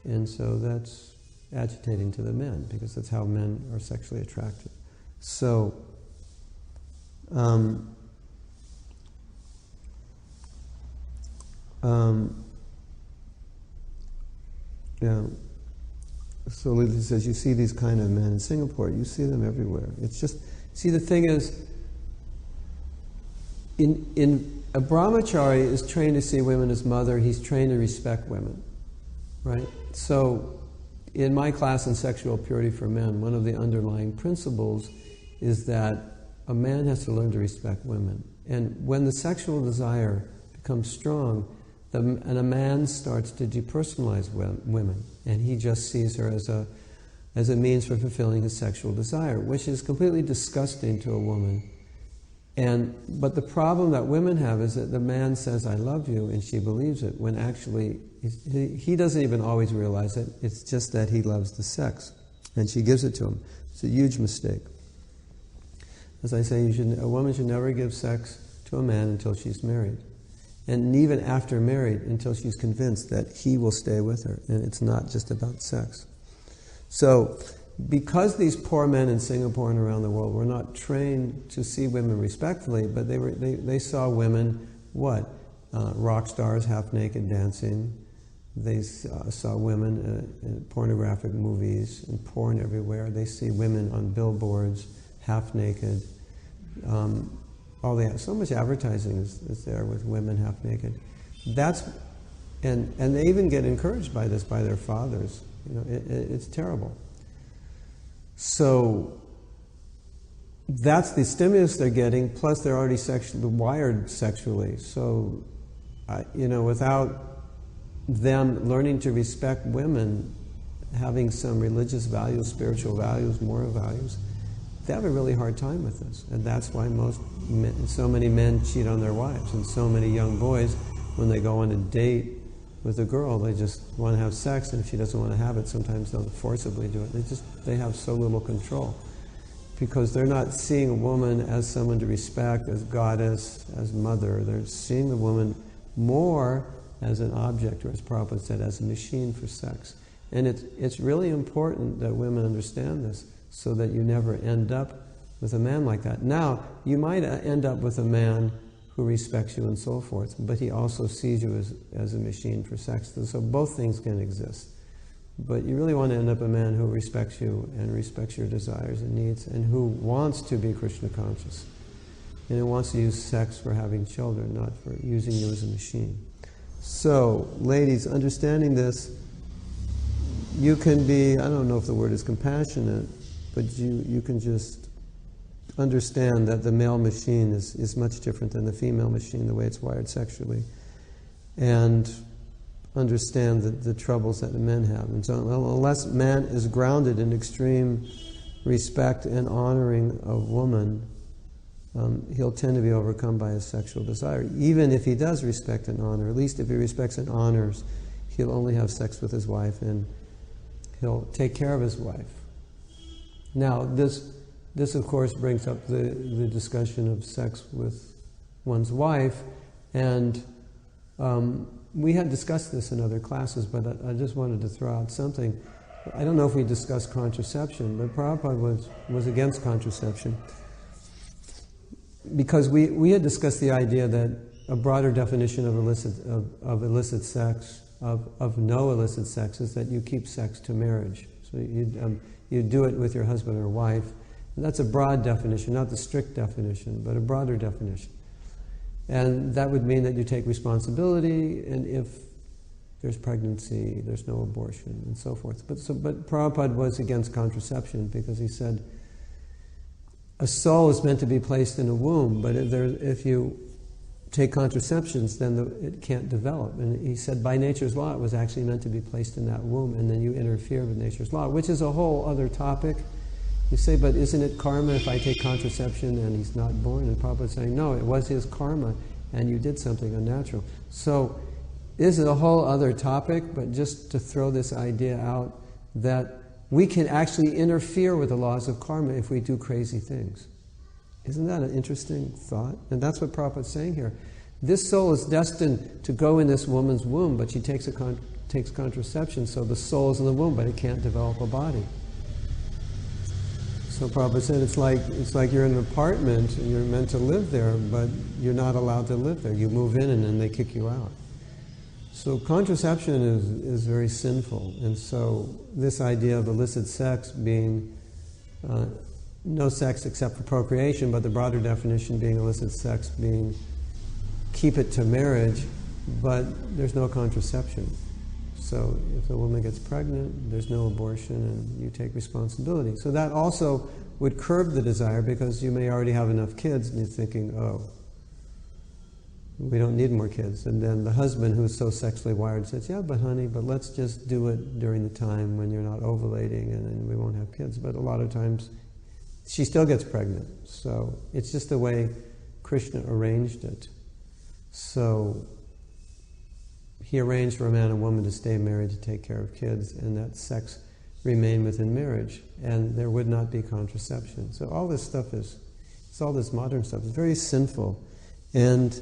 [SPEAKER 1] And so that's agitating to the men, because that's how men are sexually attracted. So, So Lily says, you see these kind of men in Singapore, you see them everywhere. It's just, see, the thing is, a brahmachari is trained to see women as mother, he's trained to respect women, right? So, in my class in Sexual Purity for Men, one of the underlying principles is that a man has to learn to respect women. And when the sexual desire becomes strong, and a man starts to depersonalize women, and he just sees her as a means for fulfilling his sexual desire, which is completely disgusting to a woman. But the problem that women have is that the man says, I love you, and she believes it, when actually he doesn't even always realize it. It's just that he loves the sex, and she gives it to him. It's a huge mistake. As I say, a woman should never give sex to a man until she's married. And even after married, until she's convinced that he will stay with her, and it's not just about sex. So, because these poor men in Singapore and around the world were not trained to see women respectfully, but they saw women, rock stars, half-naked dancing. They saw women in pornographic movies and porn everywhere. They see women on billboards, half-naked. So much advertising is there with women half naked. And they even get encouraged by this by their fathers. It's terrible. So that's the stimulus they're getting. Plus, they're already wired sexually. So, without them learning to respect women, having some religious values, spiritual values, moral values, they have a really hard time with this. And that's why so many men cheat on their wives, and so many young boys, when they go on a date with a girl, they just want to have sex, and if she doesn't want to have it, sometimes they'll forcibly do it. They have so little control, because they're not seeing a woman as someone to respect, as goddess, as mother. They're seeing the woman more as an object, or as Prabhupada said, as a machine for sex. And it's really important that women understand this, so that you never end up with a man like that. Now, you might end up with a man who respects you and so forth, but he also sees you as a machine for sex. So both things can exist. But you really want to end up a man who respects you and respects your desires and needs, and who wants to be Krishna conscious, and who wants to use sex for having children, not for using you as a machine. So, ladies, understanding this, you can be, I don't know if the word is compassionate, but you can just understand that the male machine is much different than the female machine, the way it's wired sexually, and understand the troubles that the men have. And so unless man is grounded in extreme respect and honoring of woman, he'll tend to be overcome by his sexual desire. Even if he does respect and honor, at least if he respects and honors, he'll only have sex with his wife, and he'll take care of his wife. Now, this of course brings up the discussion of sex with one's wife, and we had discussed this in other classes, but I just wanted to throw out something. I don't know if we discussed contraception, but Prabhupada was against contraception, because we had discussed the idea that a broader definition of illicit sex, of no illicit sex, is that you keep sex to marriage. So you do it with your husband or wife. And that's a broad definition, not the strict definition, but a broader definition. And that would mean that you take responsibility, and if there's pregnancy, there's no abortion, and so forth. But Prabhupada was against contraception, because he said a soul is meant to be placed in a womb, but if you take contraceptions, then it can't develop. And he said by nature's law it was actually meant to be placed in that womb, and then you interfere with nature's law, which is a whole other topic. You say, but isn't it karma if I take contraception and he's not born? And Prabhupada's saying, no, it was his karma, and you did something unnatural. So this is a whole other topic, but just to throw this idea out that we can actually interfere with the laws of karma if we do crazy things. Isn't that an interesting thought? And that's what Prabhupada's saying here. This soul is destined to go in this woman's womb, but she takes contraception, so the soul is in the womb, but it can't develop a body. So Prabhupada said it's like you're in an apartment and you're meant to live there, but you're not allowed to live there. You move in and then they kick you out. So contraception is very sinful, and so this idea of illicit sex being no sex except for procreation, but the broader definition being illicit sex being keep it to marriage, but there's no contraception. So if the woman gets pregnant, there's no abortion, and you take responsibility. So that also would curb the desire, because you may already have enough kids, and you're thinking, oh, we don't need more kids. And then the husband, who's so sexually wired, says, yeah, but honey, but let's just do it during the time when you're not ovulating, and then we won't have kids. But a lot of times, she still gets pregnant. So it's just the way Krishna arranged it. So he arranged for a man and woman to stay married, to take care of kids, and that sex remain within marriage, and there would not be contraception. So all this stuff it's all this modern stuff. It's very sinful. And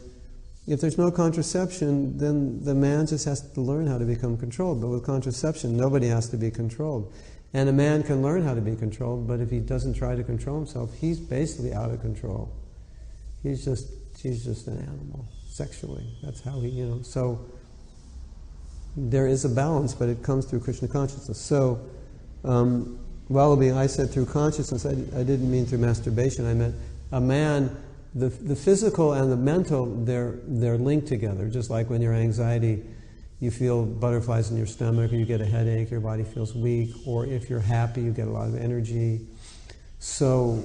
[SPEAKER 1] if there's no contraception, then the man just has to learn how to become controlled. But with contraception, nobody has to be controlled. And a man can learn how to be controlled, but if he doesn't try to control himself, he's basically out of control. She's just an animal, sexually. That's how he, So there is a balance, but it comes through Krishna consciousness. So, Wallaby, I said through consciousness, I didn't mean through masturbation. I meant a man, the physical and the mental, they're linked together. Just like when you're anxiety, you feel butterflies in your stomach, or you get a headache, your body feels weak, or if you're happy, you get a lot of energy. So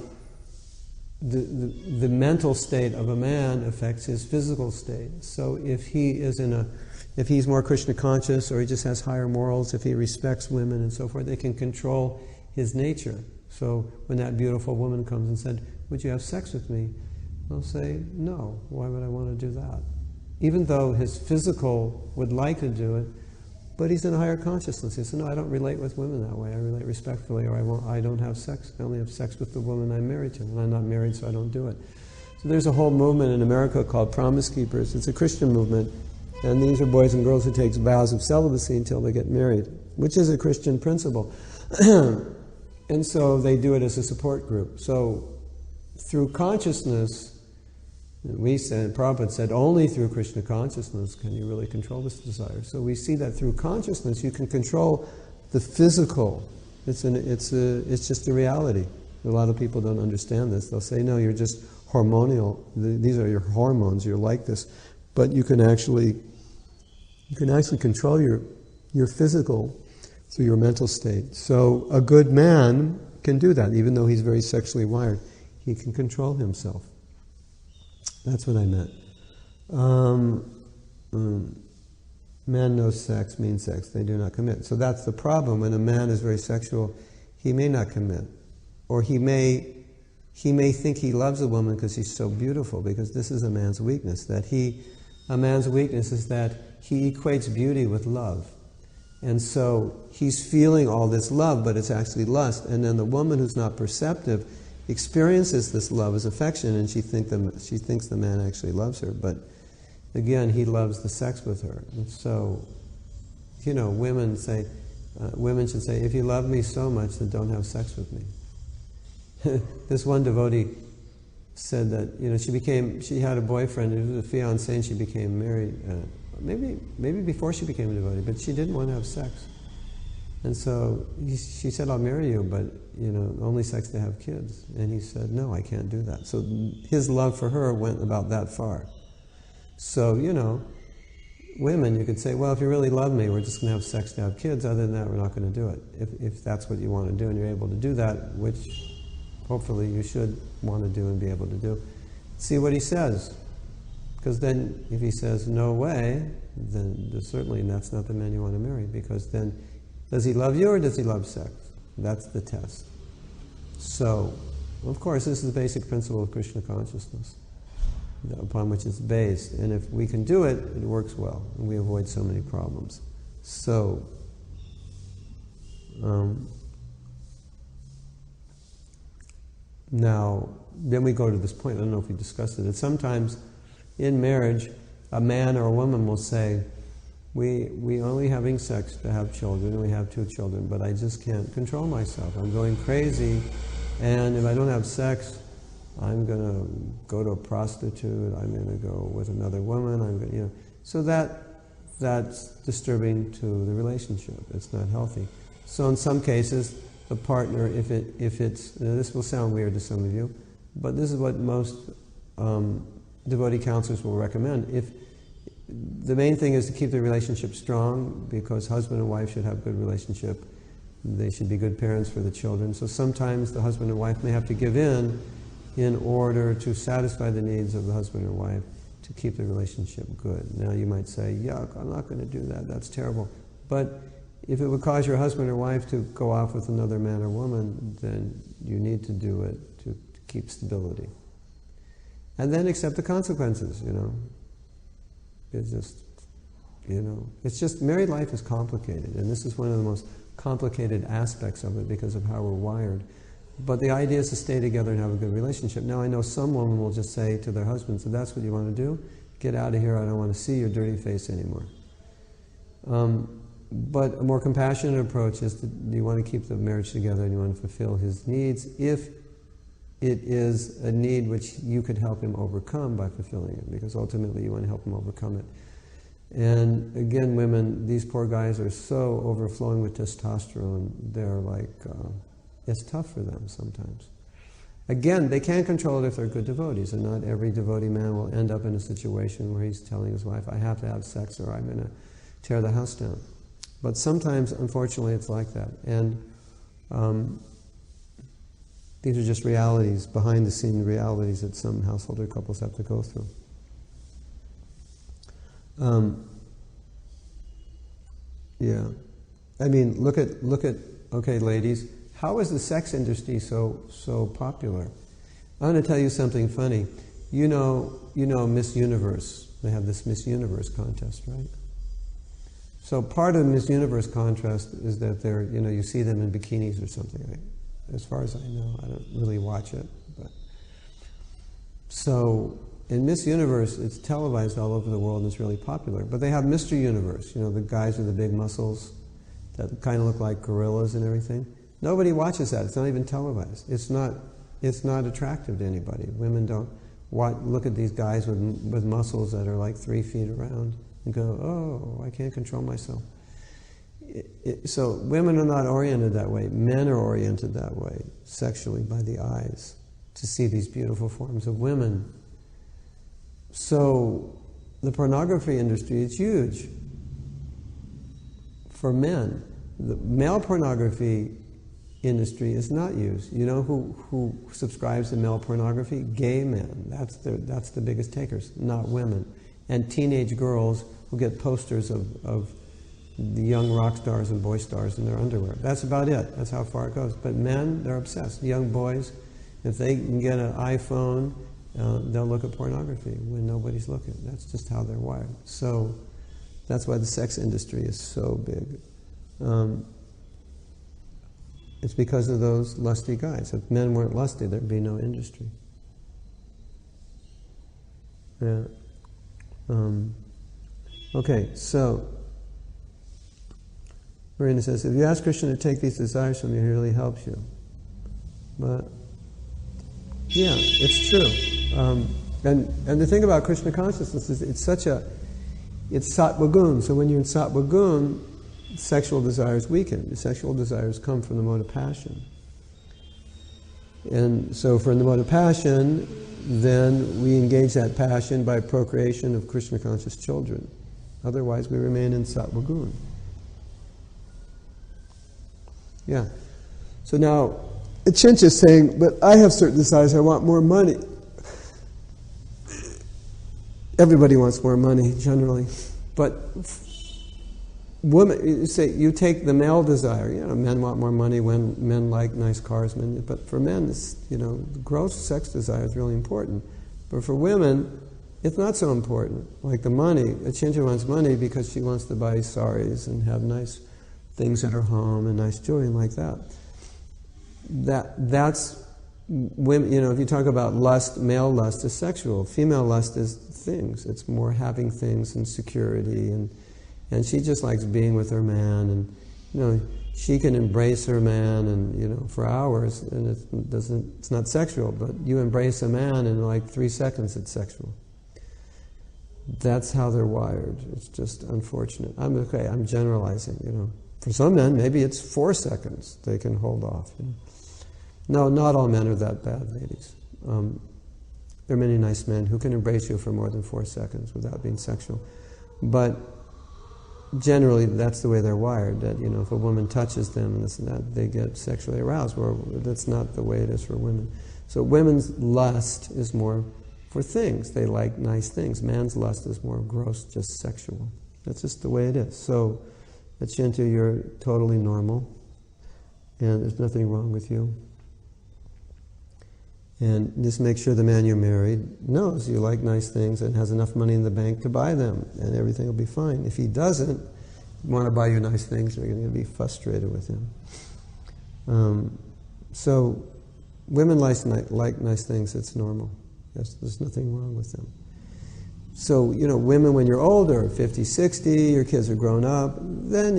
[SPEAKER 1] the mental state of a man affects his physical state. So if he's more Krishna conscious, or he just has higher morals, if he respects women and so forth, they can control his nature. So when that beautiful woman comes and said, "Would you have sex with me?" I'll say, "No, why would I want to do that?" Even though his physical would like to do it, but he's in a higher consciousness. He said, "No, I don't relate with women that way. I relate respectfully, or I don't have sex. I only have sex with the woman I'm married to, and I'm not married, so I don't do it." So there's a whole movement in America called Promise Keepers. It's a Christian movement, and these are boys and girls who take vows of celibacy until they get married, which is a Christian principle. And so they do it as a support group. So through consciousness, we said, Prabhupada said, only through Krishna consciousness can you really control this desire. So we see that through consciousness you can control the physical. It's just a reality. A lot of people don't understand this. They'll say, "No, you're just hormonal. These are your hormones. You're like this." But you can actually control your physical through your mental state. So a good man can do that, even though he's very sexually wired. He can control himself. That's what I meant. Man knows sex means sex. They do not commit. So that's the problem. When a man is very sexual, he may not commit. Or he may think he loves a woman because she's so beautiful, because this is a man's weakness. A man's weakness is that he equates beauty with love. And so he's feeling all this love, but it's actually lust. And then the woman who's not perceptive experiences this love as affection, and she thinks the man actually loves her. But again, he loves the sex with her. And so, women should say, "If you love me so much, then don't have sex with me." This one devotee said that she had a boyfriend, it was a fiancé, and she became married. Maybe before she became a devotee, but she didn't want to have sex. And so she said, "I'll marry you, but only sex to have kids." And he said, "No, I can't do that." So his love for her went about that far. So, women, you could say, "Well, if you really love me, we're just going to have sex to have kids. Other than that, we're not going to do it." If that's what you want to do and you're able to do that, which hopefully you should want to do and be able to do, see what he says. Because then if he says, "No way," then certainly that's not the man you want to marry, because then does he love you or does he love sex? That's the test. So, of course, this is the basic principle of Krishna consciousness upon which it's based. And if we can do it, it works well, and we avoid so many problems. So, now, then we go to this point, I don't know if we discussed it, that sometimes in marriage, a man or a woman will say, we only having sex to have children, and we have 2 children, but I just can't control myself. I'm going crazy, and if I don't have sex, I'm going to go to a prostitute, I'm going to go with another woman, So that's disturbing to the relationship. It's not healthy. So in some cases, the partner, if it's, this will sound weird to some of you, but this is what most devotee counselors will recommend. The main thing is to keep the relationship strong, because husband and wife should have a good relationship. They should be good parents for the children. So sometimes the husband and wife may have to give in order to satisfy the needs of the husband or wife to keep the relationship good. Now you might say, "Yuck, I'm not going to do that. That's terrible." But if it would cause your husband or wife to go off with another man or woman, then you need to do it to keep stability. And then accept the consequences, It's just, married life is complicated, and this is one of the most complicated aspects of it because of how we're wired. But the idea is to stay together and have a good relationship. Now I know some women will just say to their husbands, "So that's what you want to do? Get out of here, I don't want to see your dirty face anymore." But a more compassionate approach is you want to keep the marriage together and you want to fulfill his needs if it is a need which you could help him overcome by fulfilling it, because ultimately you want to help him overcome it. And again, women, these poor guys are so overflowing with testosterone, they're like, it's tough for them sometimes. Again, they can't control it if they're good devotees, and not every devotee man will end up in a situation where he's telling his wife, "I have to have sex or I'm going to tear the house down." But sometimes, unfortunately, it's like that. And these are just realities, behind-the-scene realities that some householder couples have to go through. Yeah. I mean, look at, okay, ladies, how is the sex industry so popular? I'm going to tell you something funny. You know Miss Universe. They have this Miss Universe contest, right? So part of the Miss Universe contest is that they're, you see them in bikinis or something. As far as I know, I don't really watch it. But so in Miss Universe, it's televised all over the world and it's really popular. But they have Mr. Universe, the guys with the big muscles that kind of look like gorillas and everything. Nobody watches that. It's not even televised. It's not attractive to anybody. Women don't look at these guys with muscles that are like 3 feet around and go, oh, I can't control myself. So women are not oriented that way. Men are oriented that way, sexually, by the eyes, to see these beautiful forms of women. So the pornography industry is huge for men. The male pornography industry is not used. You know who subscribes to male pornography? Gay men. That's the biggest takers, not women. And teenage girls who get posters of the young rock stars and boy stars in their underwear. That's about it. That's how far it goes. But men, they're obsessed. Young boys, if they can get an iPhone, they'll look at pornography when nobody's looking. That's just how they're wired. So that's why the sex industry is so big. It's because of those lusty guys. If men weren't lusty, there'd be no industry. Yeah. Okay, so Marina says, if you ask Krishna to take these desires from you, he really helps you. But yeah, it's true. And the thing about Krishna consciousness is it's sattva gun. So when you're in sattva gun, sexual desires weaken. The sexual desires come from the mode of passion. And so from the mode of passion, then we engage that passion by procreation of Krishna conscious children. Otherwise we remain in sattva gun. Yeah. So now, Achinta is saying, but I have certain desires, I want more money. Everybody wants more money, generally. But women, you take the male desire, men want more money when men like nice cars, but for men, gross sex desire is really important. But for women, it's not so important. Like the money, Achinta wants money because she wants to buy saris and have nice things at her home and nice jewelry and like that. That's women. If you talk about lust, male lust is sexual. Female lust is things. It's more having things and security, and she just likes being with her man, and she can embrace her man, and for hours, and it's not sexual. But you embrace a man in like 3 seconds, it's sexual. That's how they're wired. It's just unfortunate. I'm generalizing. For some men, maybe it's 4 seconds they can hold off. No, not all men are that bad, ladies. There are many nice men who can embrace you for more than 4 seconds without being sexual. But generally, that's the way they're wired, that, if a woman touches them and this and that, they get sexually aroused. Well, that's not the way it is for women. So women's lust is more for things. They like nice things. Man's lust is more gross, just sexual. That's just the way it is. So, Achinta, you're totally normal, and there's nothing wrong with you. And just make sure the man you're married knows you like nice things and has enough money in the bank to buy them, and everything will be fine. If he doesn't want to buy you nice things, you're going to be frustrated with him. So women like nice things. It's normal. There's nothing wrong with them. So, women, when you're older, 50, 60, your kids are grown up, then,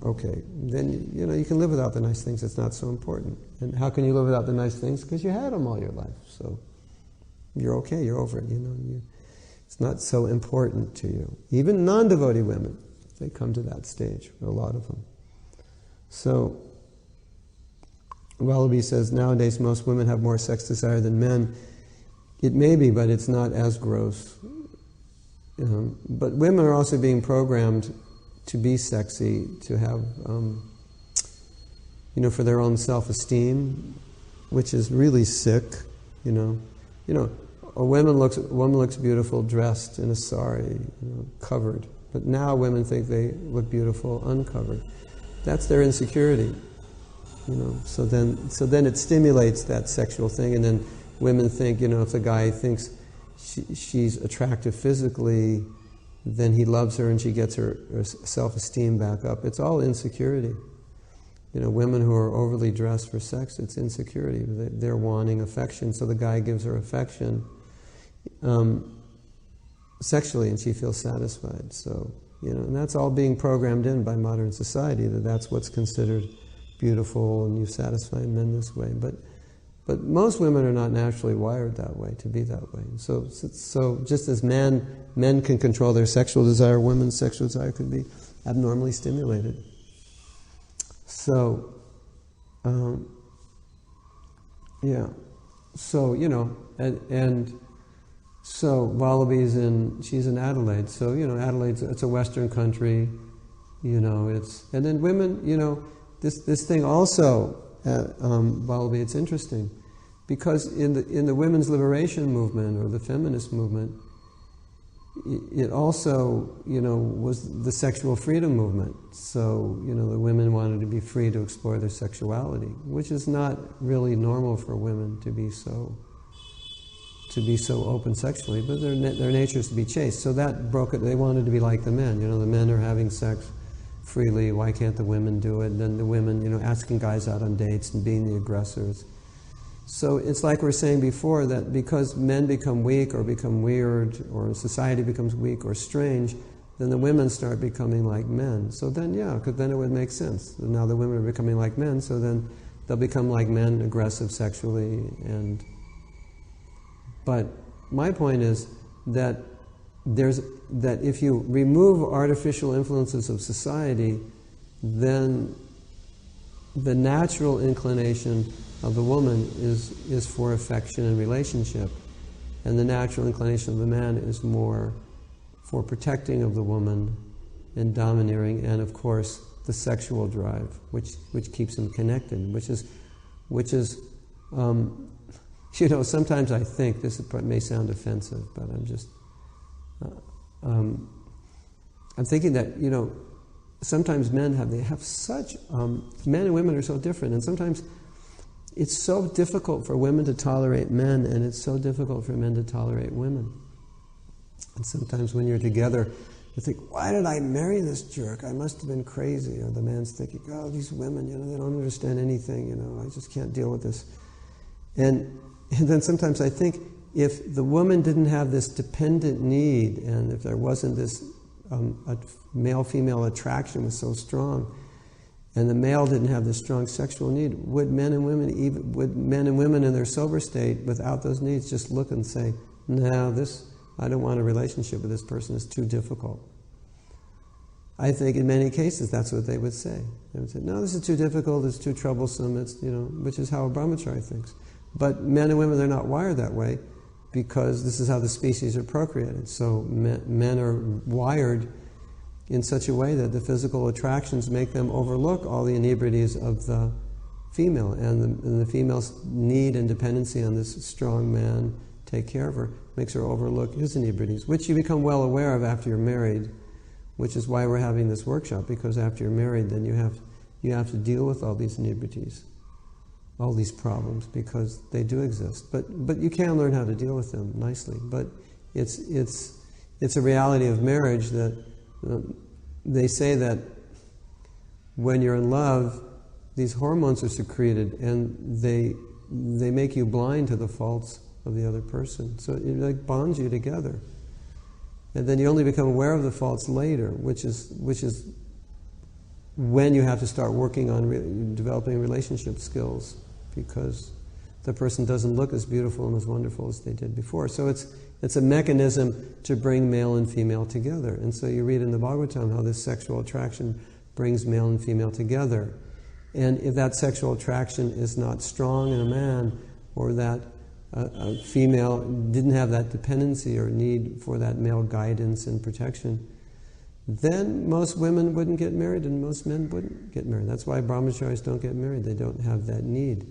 [SPEAKER 1] okay. Then, you can live without the nice things. It's not so important. And how can you live without the nice things? Because you had them all your life. So you're okay. You're over it. It's not so important to you. Even non-devotee women, they come to that stage, a lot of them. So Wallaby says, nowadays most women have more sex desire than men. It may be, but it's not as gross. But women are also being programmed to be sexy, to have, for their own self-esteem, which is really sick. A woman looks beautiful dressed in a sari, covered. But now women think they look beautiful uncovered. That's their insecurity. So then it stimulates that sexual thing, and then women think, if the guy thinks she's attractive physically, then he loves her and she gets her self-esteem back up. It's all insecurity. Women who are overly dressed for sex, it's insecurity. They're wanting affection, so the guy gives her affection sexually, and she feels satisfied. So, and that's all being programmed in by modern society, that's what's considered beautiful, and you satisfy men this way. But most women are not naturally wired that way, to be that way. So just as men can control their sexual desire, women's sexual desire could be abnormally stimulated. So, yeah. So, and so Wallaby's she's in Adelaide. So, Adelaide's, it's a Western country, and then women, this thing also, Wallaby, it's interesting, because in the women's liberation movement or the feminist movement, it also, was the sexual freedom movement. So, the women wanted to be free to explore their sexuality, which is not really normal for women to be so open sexually, but their nature is to be chaste. So that broke it. They wanted to be like the men. The men are having sex freely. Why can't the women do it? And then the women, asking guys out on dates and being the aggressors. So it's like we were saying before, that because men become weak or become weird, or society becomes weak or strange, then the women start becoming like men. So then, because then it would make sense. Now the women are becoming like men, so then they'll become like men, aggressive sexually. But my point is that that if you remove artificial influences of society, then the natural inclination of the woman is for affection and relationship, and the natural inclination of the man is more for protecting of the woman and domineering, and of course the sexual drive, which keeps him connected, which is sometimes I think, this may sound offensive, but I'm just I'm thinking that, sometimes men have such, men and women are so different, and sometimes it's so difficult for women to tolerate men, and it's so difficult for men to tolerate women. And sometimes when you're together, you think, why did I marry this jerk? I must have been crazy. Or the man's thinking, oh, these women, they don't understand anything, I just can't deal with this. And then sometimes I think, if the woman didn't have this dependent need, and if there wasn't this male-female attraction was so strong, and the male didn't have this strong sexual need, would men and women in their sober state, without those needs, just look and say, no, I don't want a relationship with this person, it's too difficult? I think in many cases that's what they would say. They would say, no, this is too difficult, it's too troublesome, which is how a brahmachari thinks. But men and women, they're not wired that way, because this is how the species are procreated. So men are wired in such a way that the physical attractions make them overlook all the inebrities of the female, and the female's need and dependency on this strong man take care of her makes her overlook his inebrities, which you become well aware of after you're married, which is why we're having this workshop, because after you're married, then you have to deal with all these inebrities, all these problems, because they do exist. But you can learn how to deal with them nicely. But it's a reality of marriage that they say that when you're in love, these hormones are secreted, and they make you blind to the faults of the other person. So it like bonds you together, and then you only become aware of the faults later, which is when you have to start working on developing relationship skills, because the person doesn't look as beautiful and as wonderful as they did before. So it's a mechanism to bring male and female together. And so you read in the Bhagavatam how this sexual attraction brings male and female together. And if that sexual attraction is not strong in a man, or that a female didn't have that dependency or need for that male guidance and protection, then most women wouldn't get married and most men wouldn't get married. That's why brahmacharis don't get married. They don't have that need.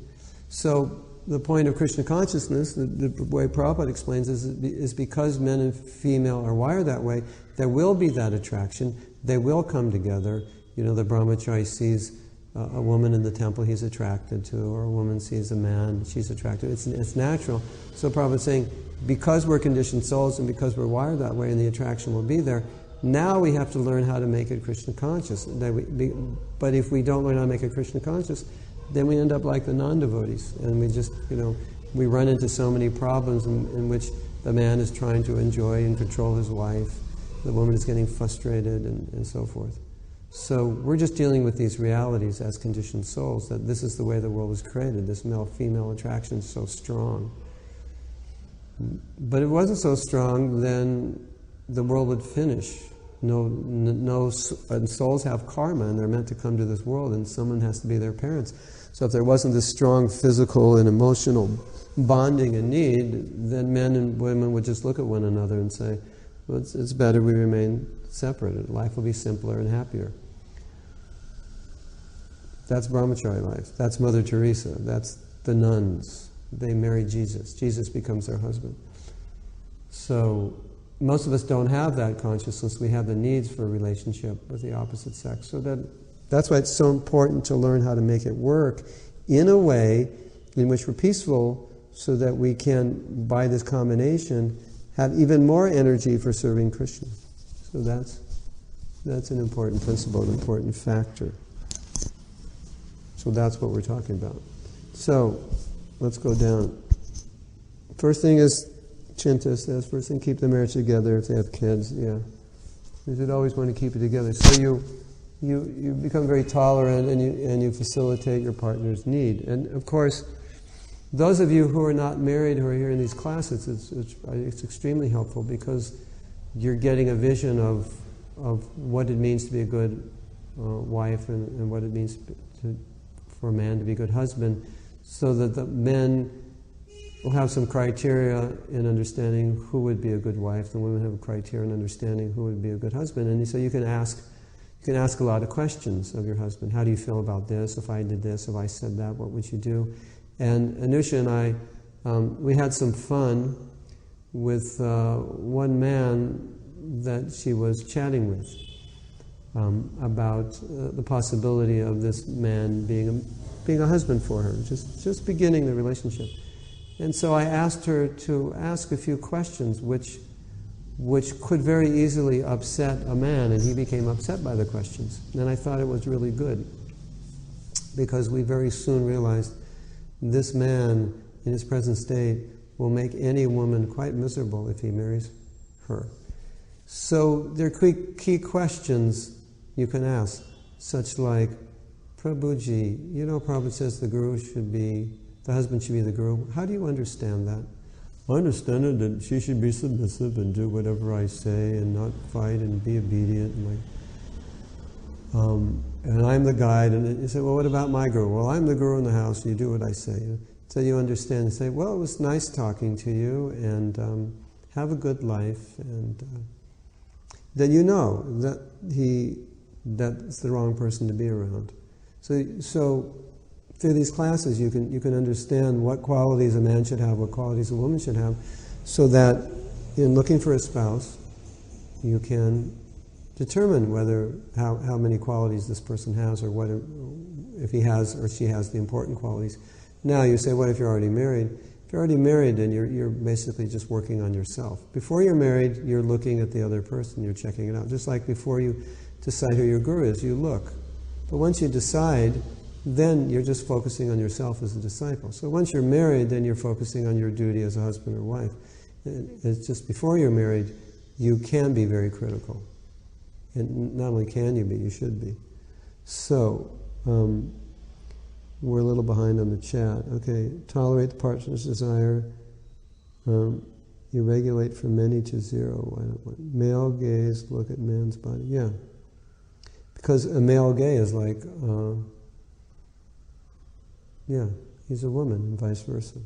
[SPEAKER 1] So the point of Krishna consciousness, the way Prabhupada explains, is because men and female are wired that way, there will be that attraction. They will come together. The brahmachari sees a woman in the temple he's attracted to, or a woman sees a man she's attracted to. It's natural. So Prabhupada's saying, because we're conditioned souls and because we're wired that way and the attraction will be there, now we have to learn how to make it Krishna conscious. But if we don't learn how to make it Krishna conscious, then we end up like the non-devotees, and we just, we run into so many problems in which the man is trying to enjoy and control his wife, the woman is getting frustrated, and so forth. So we're just dealing with these realities as conditioned souls, that this is the way the world was created. This male-female attraction is so strong. But if it wasn't so strong, then the world would finish. And souls have karma, and they're meant to come to this world, and someone has to be their parents. So if there wasn't this strong physical and emotional bonding and need, then men and women would just look at one another and say, well, it's better we remain separated. Life will be simpler and happier. That's brahmachari life. That's Mother Teresa. That's the nuns. They marry Jesus. Jesus becomes their husband. So most of us don't have that consciousness. We have the needs for a relationship with the opposite sex. So that's why it's so important to learn how to make it work in a way in which we're peaceful, so that we can, by this combination, have even more energy for serving Krishna. So that's an important principle, an important factor. So that's what we're talking about. So let's go down. First thing is, Chinta says, first thing, keep the marriage together if they have kids. Yeah, you should always want to keep it together. So you become very tolerant, and you facilitate your partner's need. And of course, those of you who are not married, who are here in these classes, it's extremely helpful, because you're getting a vision of what it means to be a good wife, and what it means for a man to be a good husband, so that the men will have some criteria in understanding who would be a good wife. The women have a criteria in understanding who would be a good husband. And so you can ask a lot of questions of your husband. How do you feel about this? If I did this, if I said that, what would you do? And Anusha and I, we had some fun with one man that she was chatting with about the possibility of this man being a husband for her, just beginning the relationship. And so I asked her to ask a few questions which could very easily upset a man, and he became upset by the questions. And I thought it was really good, because we very soon realized this man, in his present state, will make any woman quite miserable if he marries her. So there are key questions you can ask, such like, Prabhuji, Prabhupada says the husband should be the guru. How do you understand that? I understand it that she should be submissive and do whatever I say and not fight and be obedient. And I'm the guide. And you say, well, what about my guru? Well, I'm the guru in the house. You do what I say. So you understand and say, well, it was nice talking to you, and have a good life. And then you know that's the wrong person to be around. So through these classes, you can understand what qualities a man should have, what qualities a woman should have, so that in looking for a spouse, you can determine how many qualities this person has, or if he has or she has the important qualities. Now you say, what if you're already married? If you're already married, then you're basically just working on yourself. Before you're married, you're looking at the other person, you're checking it out. Just like before you decide who your guru is, you look. But once you decide, then you're just focusing on yourself as a disciple. So once you're married, then you're focusing on your duty as a husband or wife. It's just before you're married, you can be very critical. And not only can you be, you should be. So, we're a little behind on the chat. Okay, tolerate the partner's desire. You regulate from many to zero. Male gaze, look at man's body. Yeah. Because a male gaze is like... he's a woman, and vice versa.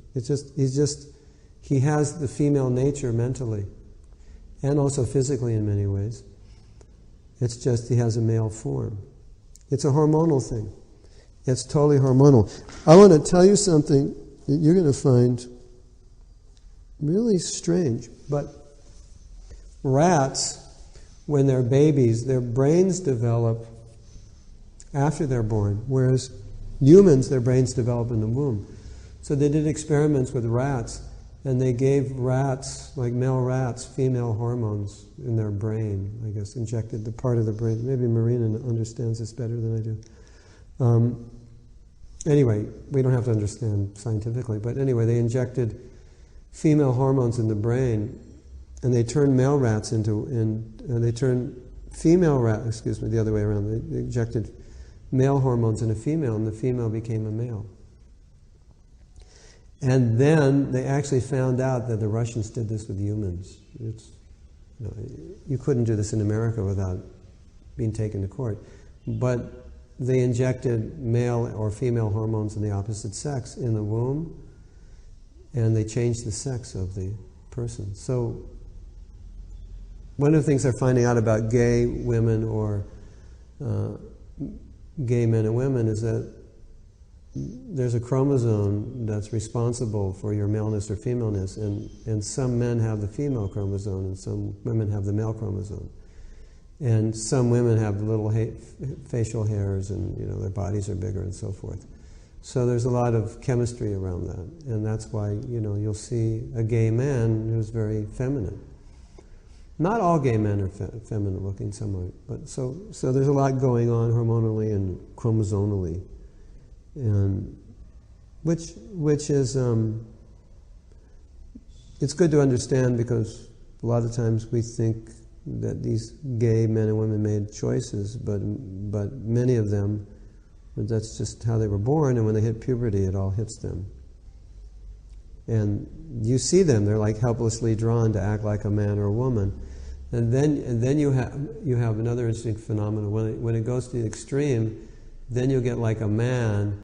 [SPEAKER 1] He has the female nature mentally, and also physically in many ways. It's just he has a male form. It's a hormonal thing. It's totally hormonal. I want to tell you something that you're going to find really strange, but rats, when they're babies, their brains develop after they're born, whereas humans, their brains develop in the womb. So they did experiments with rats, and they gave rats, like male rats, female hormones in their brain, I guess, injected the part of the brain. Maybe Marina understands this better than I do. Anyway, we don't have to understand scientifically, but anyway, they injected female hormones in the brain, and they turned male rats into, they turned female rats, the other way around. They injected male hormones in a female, and the female became a male. And then they actually found out that the Russians did this with humans. You couldn't do this in America without being taken to court. But they injected male or female hormones in the opposite sex in the womb, and they changed the sex of the person. So one of the things they're finding out about gay women or gay men and women is that there's a chromosome that's responsible for your maleness or femaleness, and some men have the female chromosome and some women have the male chromosome. And some women have little facial hairs, and their bodies are bigger and so forth. So there's a lot of chemistry around that, and that's why you'll see a gay man who's very feminine. Not all gay men are feminine looking, some are, but so there's a lot going on hormonally and chromosomally. And which is it's good to understand, because a lot of times we think that these gay men and women made choices, but many of them, that's just how they were born, and when they hit puberty it all hits them. And you see them, they're like helplessly drawn to act like a man or a woman. And then you have another interesting phenomenon. When it goes to the extreme, then you'll get like a man